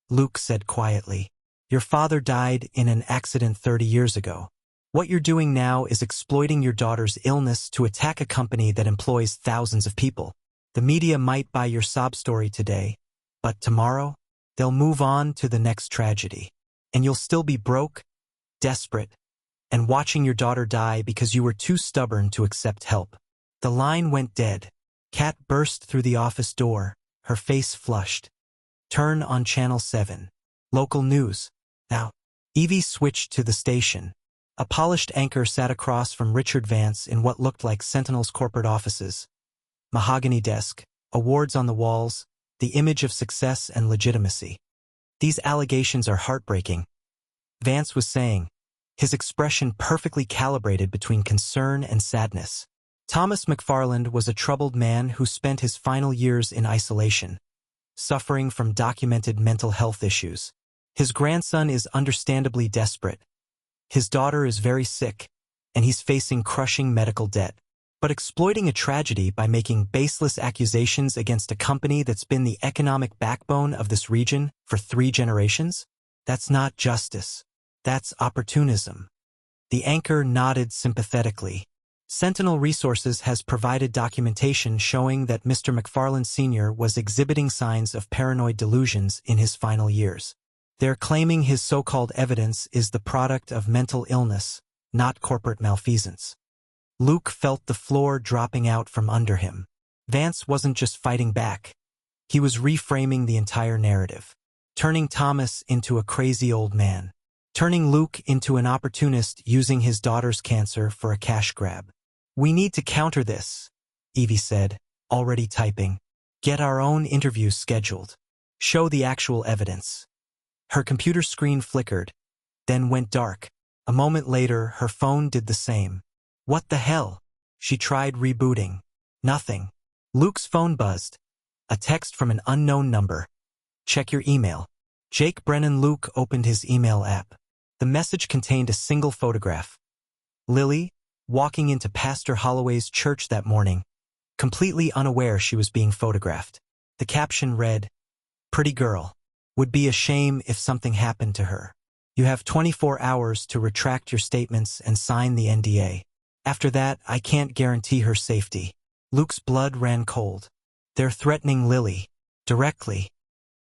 Luke said quietly. Your father died in an accident 30 years ago. What you're doing now is exploiting your daughter's illness to attack a company that employs thousands of people. The media might buy your sob story today, but tomorrow, they'll move on to the next tragedy. And you'll still be broke, desperate, and watching your daughter die because you were too stubborn to accept help. The line went dead. Kat burst through the office door, her face flushed. Turn on Channel 7. Local news. Now. Evie switched to the station. A polished anchor sat across from Richard Vance in what looked like Sentinel's corporate offices. Mahogany desk, awards on the walls, the image of success and legitimacy. These allegations are heartbreaking, Vance was saying, his expression perfectly calibrated between concern and sadness. Thomas McFarland was a troubled man who spent his final years in isolation, suffering from documented mental health issues. His grandson is understandably desperate. His daughter is very sick, and he's facing crushing medical debt. But exploiting a tragedy by making baseless accusations against a company that's been the economic backbone of this region for 3 generations? That's not justice. That's opportunism. The anchor nodded sympathetically. Sentinel Resources has provided documentation showing that Mr. McFarland Sr. was exhibiting signs of paranoid delusions in his final years. They're claiming his so-called evidence is the product of mental illness, not corporate malfeasance. Luke felt the floor dropping out from under him. Vance wasn't just fighting back. He was reframing the entire narrative, turning Thomas into a crazy old man, turning Luke into an opportunist using his daughter's cancer for a cash grab. "We need to counter this," Evie said, already typing. "Get our own interviews scheduled. Show the actual evidence." Her computer screen flickered, then went dark. A moment later, her phone did the same. What the hell? She tried rebooting. Nothing. Luke's phone buzzed. A text from an unknown number. "Check your email." Jake Brennan. Luke opened his email app. The message contained a single photograph. Lily, walking into Pastor Holloway's church that morning, completely unaware she was being photographed. The caption read, "Pretty girl. Would be a shame if something happened to her. You have 24 hours to retract your statements and sign the NDA. After that, I can't guarantee her safety." Luke's blood ran cold. They're threatening Lily. Directly.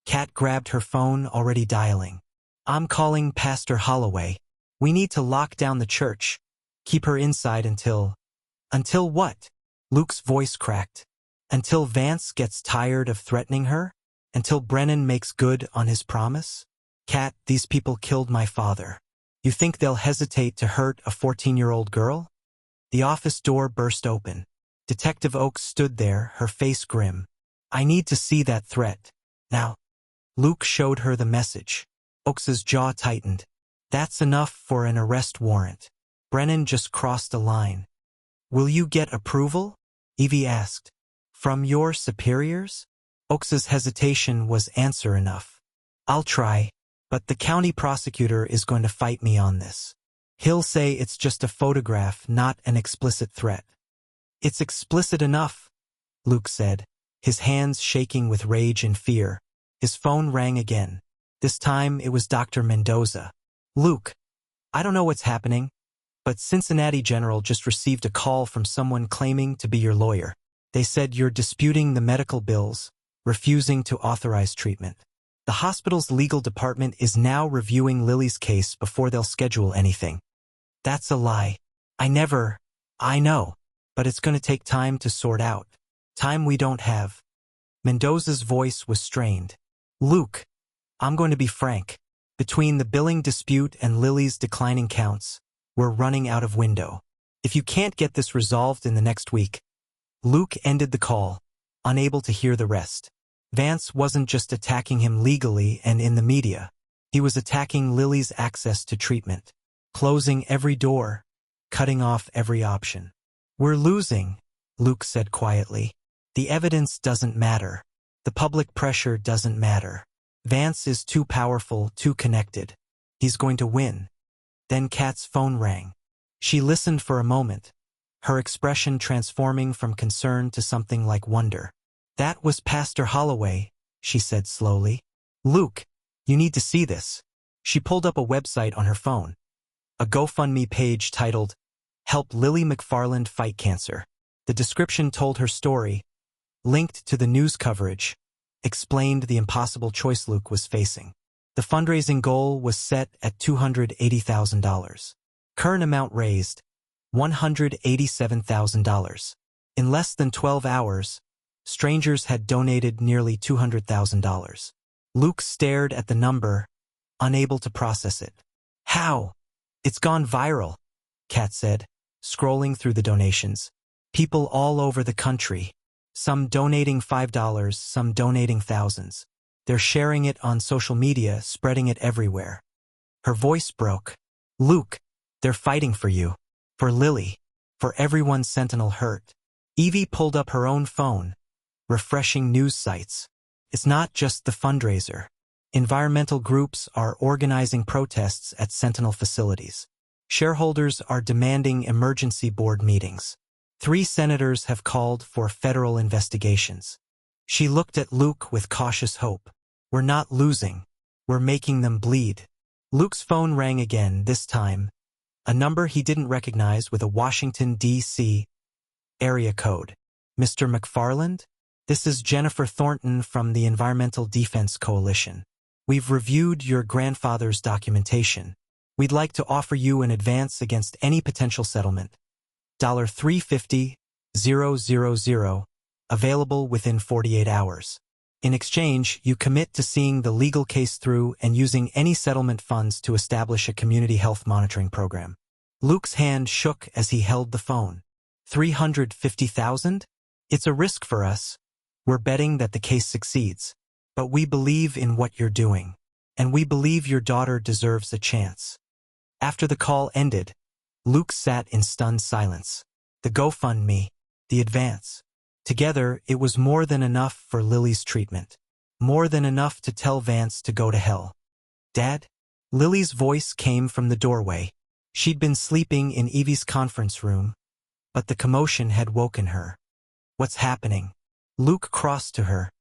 Kat grabbed her phone, already dialing. "I'm calling Pastor Holloway. We need to lock down the church. Keep her inside until..." "Until what?" Luke's voice cracked. "Until Vance gets tired of threatening her? Until Brennan makes good on his promise? Kat, these people killed my father. You think they'll hesitate to hurt a 14-year-old girl?" The office door burst open. Detective Oakes stood there, her face grim. "I need to see that threat. Now." Luke showed her the message. Oakes's jaw tightened. "That's enough for an arrest warrant. Brennan just crossed a line." "Will you get approval?" Evie asked. "From your superiors?" Oakes's hesitation was answer enough. "I'll try, but the county prosecutor is going to fight me on this. He'll say it's just a photograph, not an explicit threat." "It's explicit enough," Luke said, his hands shaking with rage and fear. His phone rang again. This time it was Dr. Mendoza. "Luke, I don't know what's happening, but Cincinnati General just received a call from someone claiming to be your lawyer. They said you're disputing the medical bills, refusing to authorize treatment. The hospital's legal department is now reviewing Lily's case before they'll schedule anything." "That's a lie. I know, but it's going to take time to sort out. Time we don't have." Mendoza's voice was strained. "Luke, I'm going to be frank. Between the billing dispute and Lily's declining counts, we're running out of window. If you can't get this resolved in the next week..." Luke ended the call, unable to hear the rest. Vance wasn't just attacking him legally and in the media. He was attacking Lily's access to treatment, closing every door, cutting off every option. "We're losing," Luke said quietly. "The evidence doesn't matter. The public pressure doesn't matter. Vance is too powerful, too connected. He's going to win." Then Kat's phone rang. She listened for a moment, her expression transforming from concern to something like wonder. "That was Pastor Holloway," she said slowly. "Luke, you need to see this." She pulled up a website on her phone. A GoFundMe page titled, "Help Lily McFarland Fight Cancer." The description told her story, linked to the news coverage, explained the impossible choice Luke was facing. The fundraising goal was set at $280,000. Current amount raised, $187,000. In less than 12 hours, strangers had donated nearly $200,000. Luke stared at the number, unable to process it. "How? It's gone viral," Kat said, scrolling through the donations. People all over the country, some donating $5, some donating thousands. They're sharing it on social media, spreading it everywhere. Her voice broke. "Luke, they're fighting for you, for Lily, for everyone Sentinel hurt." Evie pulled up her own phone, refreshing news sites. "It's not just the fundraiser. Environmental groups are organizing protests at Sentinel facilities. Shareholders are demanding emergency board meetings. 3 senators have called for federal investigations. She looked at Luke with cautious hope. We're not losing. We're making them bleed. Luke's phone rang again, this time a number he didn't recognize with a Washington, D.C. area code. Mr. McFarland? This is Jennifer Thornton from the Environmental Defense Coalition. We've reviewed your grandfather's documentation. We'd like to offer you an advance against any potential settlement. $350,000, available within 48 hours. In exchange, you commit to seeing the legal case through and using any settlement funds to establish a community health monitoring program. Luke's hand shook as he held the phone. $350,000? It's a risk for us. We're betting that the case succeeds. But we believe in what you're doing. And we believe your daughter deserves a chance. After the call ended, Luke sat in stunned silence. The GoFundMe, the advance. Together, it was more than enough for Lily's treatment. More than enough to tell Vance to go to hell. Dad? Lily's voice came from the doorway. She'd been sleeping in Evie's conference room, but the commotion had woken her. What's happening? Luke crossed to her,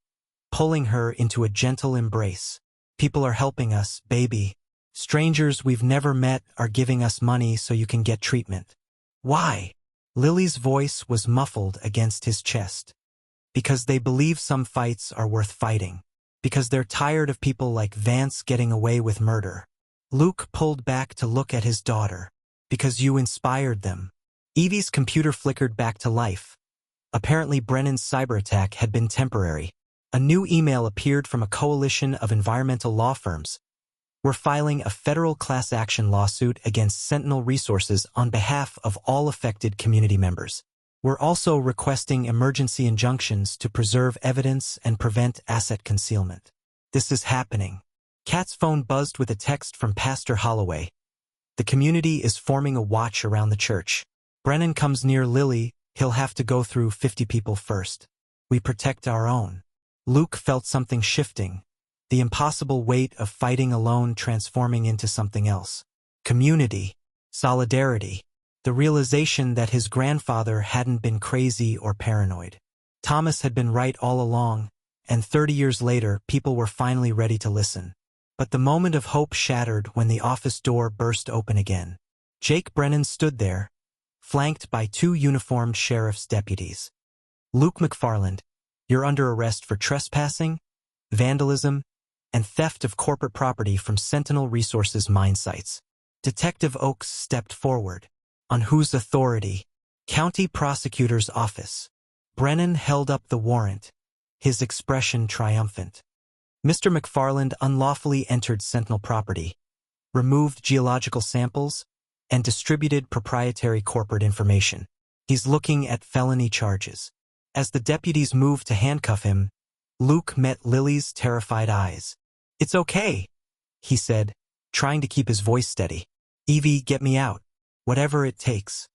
pulling her into a gentle embrace. People are helping us, baby. Strangers we've never met are giving us money so you can get treatment. Why? Lily's voice was muffled against his chest. Because they believe some fights are worth fighting. Because they're tired of people like Vance getting away with murder. Luke pulled back to look at his daughter. Because you inspired them. Evie's computer flickered back to life. Apparently Brennan's cyber attack had been temporary. A new email appeared from a coalition of environmental law firms. We're filing a federal class action lawsuit against Sentinel Resources on behalf of all affected community members. We're also requesting emergency injunctions to preserve evidence and prevent asset concealment. This is happening. Kat's phone buzzed with a text from Pastor Holloway. The community is forming a watch around the church. Brennan comes near Lily, he'll have to go through 50 people first. We protect our own. Luke felt something shifting. The impossible weight of fighting alone transforming into something else. Community. Solidarity. The realization that his grandfather hadn't been crazy or paranoid. Thomas had been right all along, and 30 years later, people were finally ready to listen. But the moment of hope shattered when the office door burst open again. Jake Brennan stood there, flanked by 2 uniformed sheriff's deputies. Luke McFarland, you're under arrest for trespassing, vandalism, and theft of corporate property from Sentinel Resources mine sites. Detective Oakes stepped forward. On whose authority? County Prosecutor's Office. Brennan held up the warrant, his expression triumphant. Mr. McFarland unlawfully entered Sentinel property, removed geological samples, and distributed proprietary corporate information. He's looking at felony charges. As the deputies moved to handcuff him, Luke met Lily's terrified eyes. It's okay, he said, trying to keep his voice steady. Evie, get me out. Whatever it takes.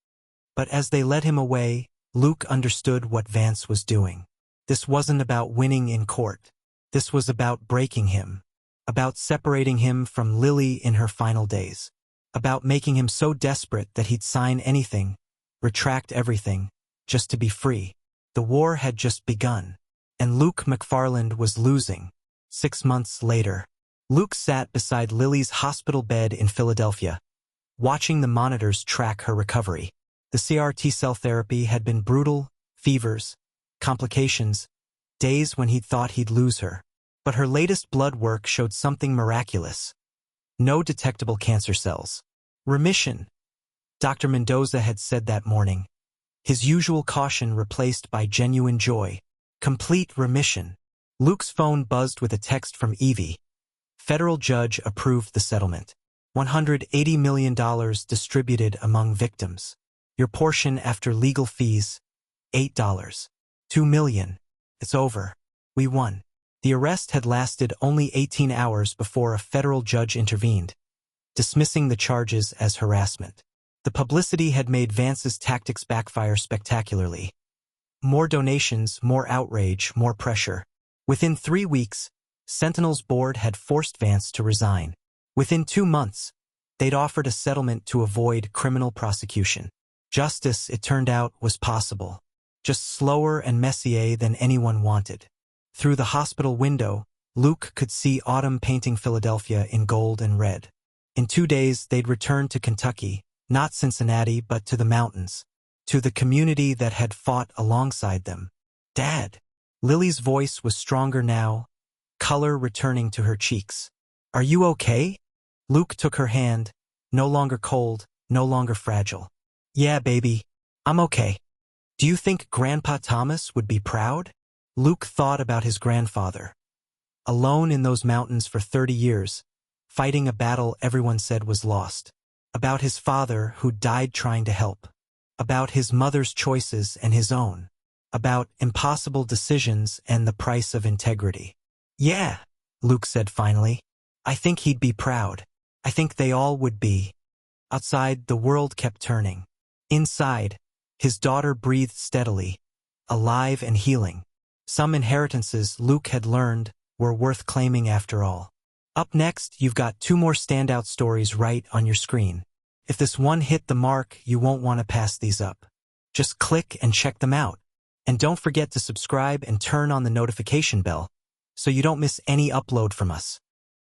But as they led him away, Luke understood what Vance was doing. This wasn't about winning in court. This was about breaking him. About separating him from Lily in her final days. About making him so desperate that he'd sign anything, retract everything, just to be free. The war had just begun. And Luke McFarland was losing. 6 months later, Luke sat beside Lily's hospital bed in Philadelphia, watching the monitors track her recovery. The CRT cell therapy had been brutal, fevers, complications, days when he'd thought he'd lose her. But her latest blood work showed something miraculous. No detectable cancer cells. Remission. Dr. Mendoza had said that morning. His usual caution replaced by genuine joy. Complete remission. Luke's phone buzzed with a text from Evie. Federal judge approved the settlement. $180 million distributed among victims. Your portion after legal fees, $8. $2 million. It's over. We won. The arrest had lasted only 18 hours before a federal judge intervened, dismissing the charges as harassment. The publicity had made Vance's tactics backfire spectacularly. More donations, more outrage, more pressure. Within 3 weeks, Sentinel's board had forced Vance to resign. Within 2 months, they'd offered a settlement to avoid criminal prosecution. Justice, it turned out, was possible. Just slower and messier than anyone wanted. Through the hospital window, Luke could see autumn painting Philadelphia in gold and red. In 2 days, they'd return to Kentucky, not Cincinnati, but to the mountains, to the community that had fought alongside them. Dad. Lily's voice was stronger now, color returning to her cheeks. Are you okay? Luke took her hand, no longer cold, no longer fragile. Yeah, baby, I'm okay. Do you think Grandpa Thomas would be proud? Luke thought about his grandfather. Alone in those mountains for 30 years, fighting a battle everyone said was lost. About his father who died trying to help. About his mother's choices and his own. About impossible decisions and the price of integrity. Yeah, Luke said finally. I think he'd be proud. I think they all would be. Outside, the world kept turning. Inside, his daughter breathed steadily, alive and healing. Some inheritances, Luke had learned, were worth claiming after all. Up next, you've got 2 more standout stories right on your screen. If this one hit the mark, you won't want to pass these up. Just click and check them out. And don't forget to subscribe and turn on the notification bell so you don't miss any upload from us.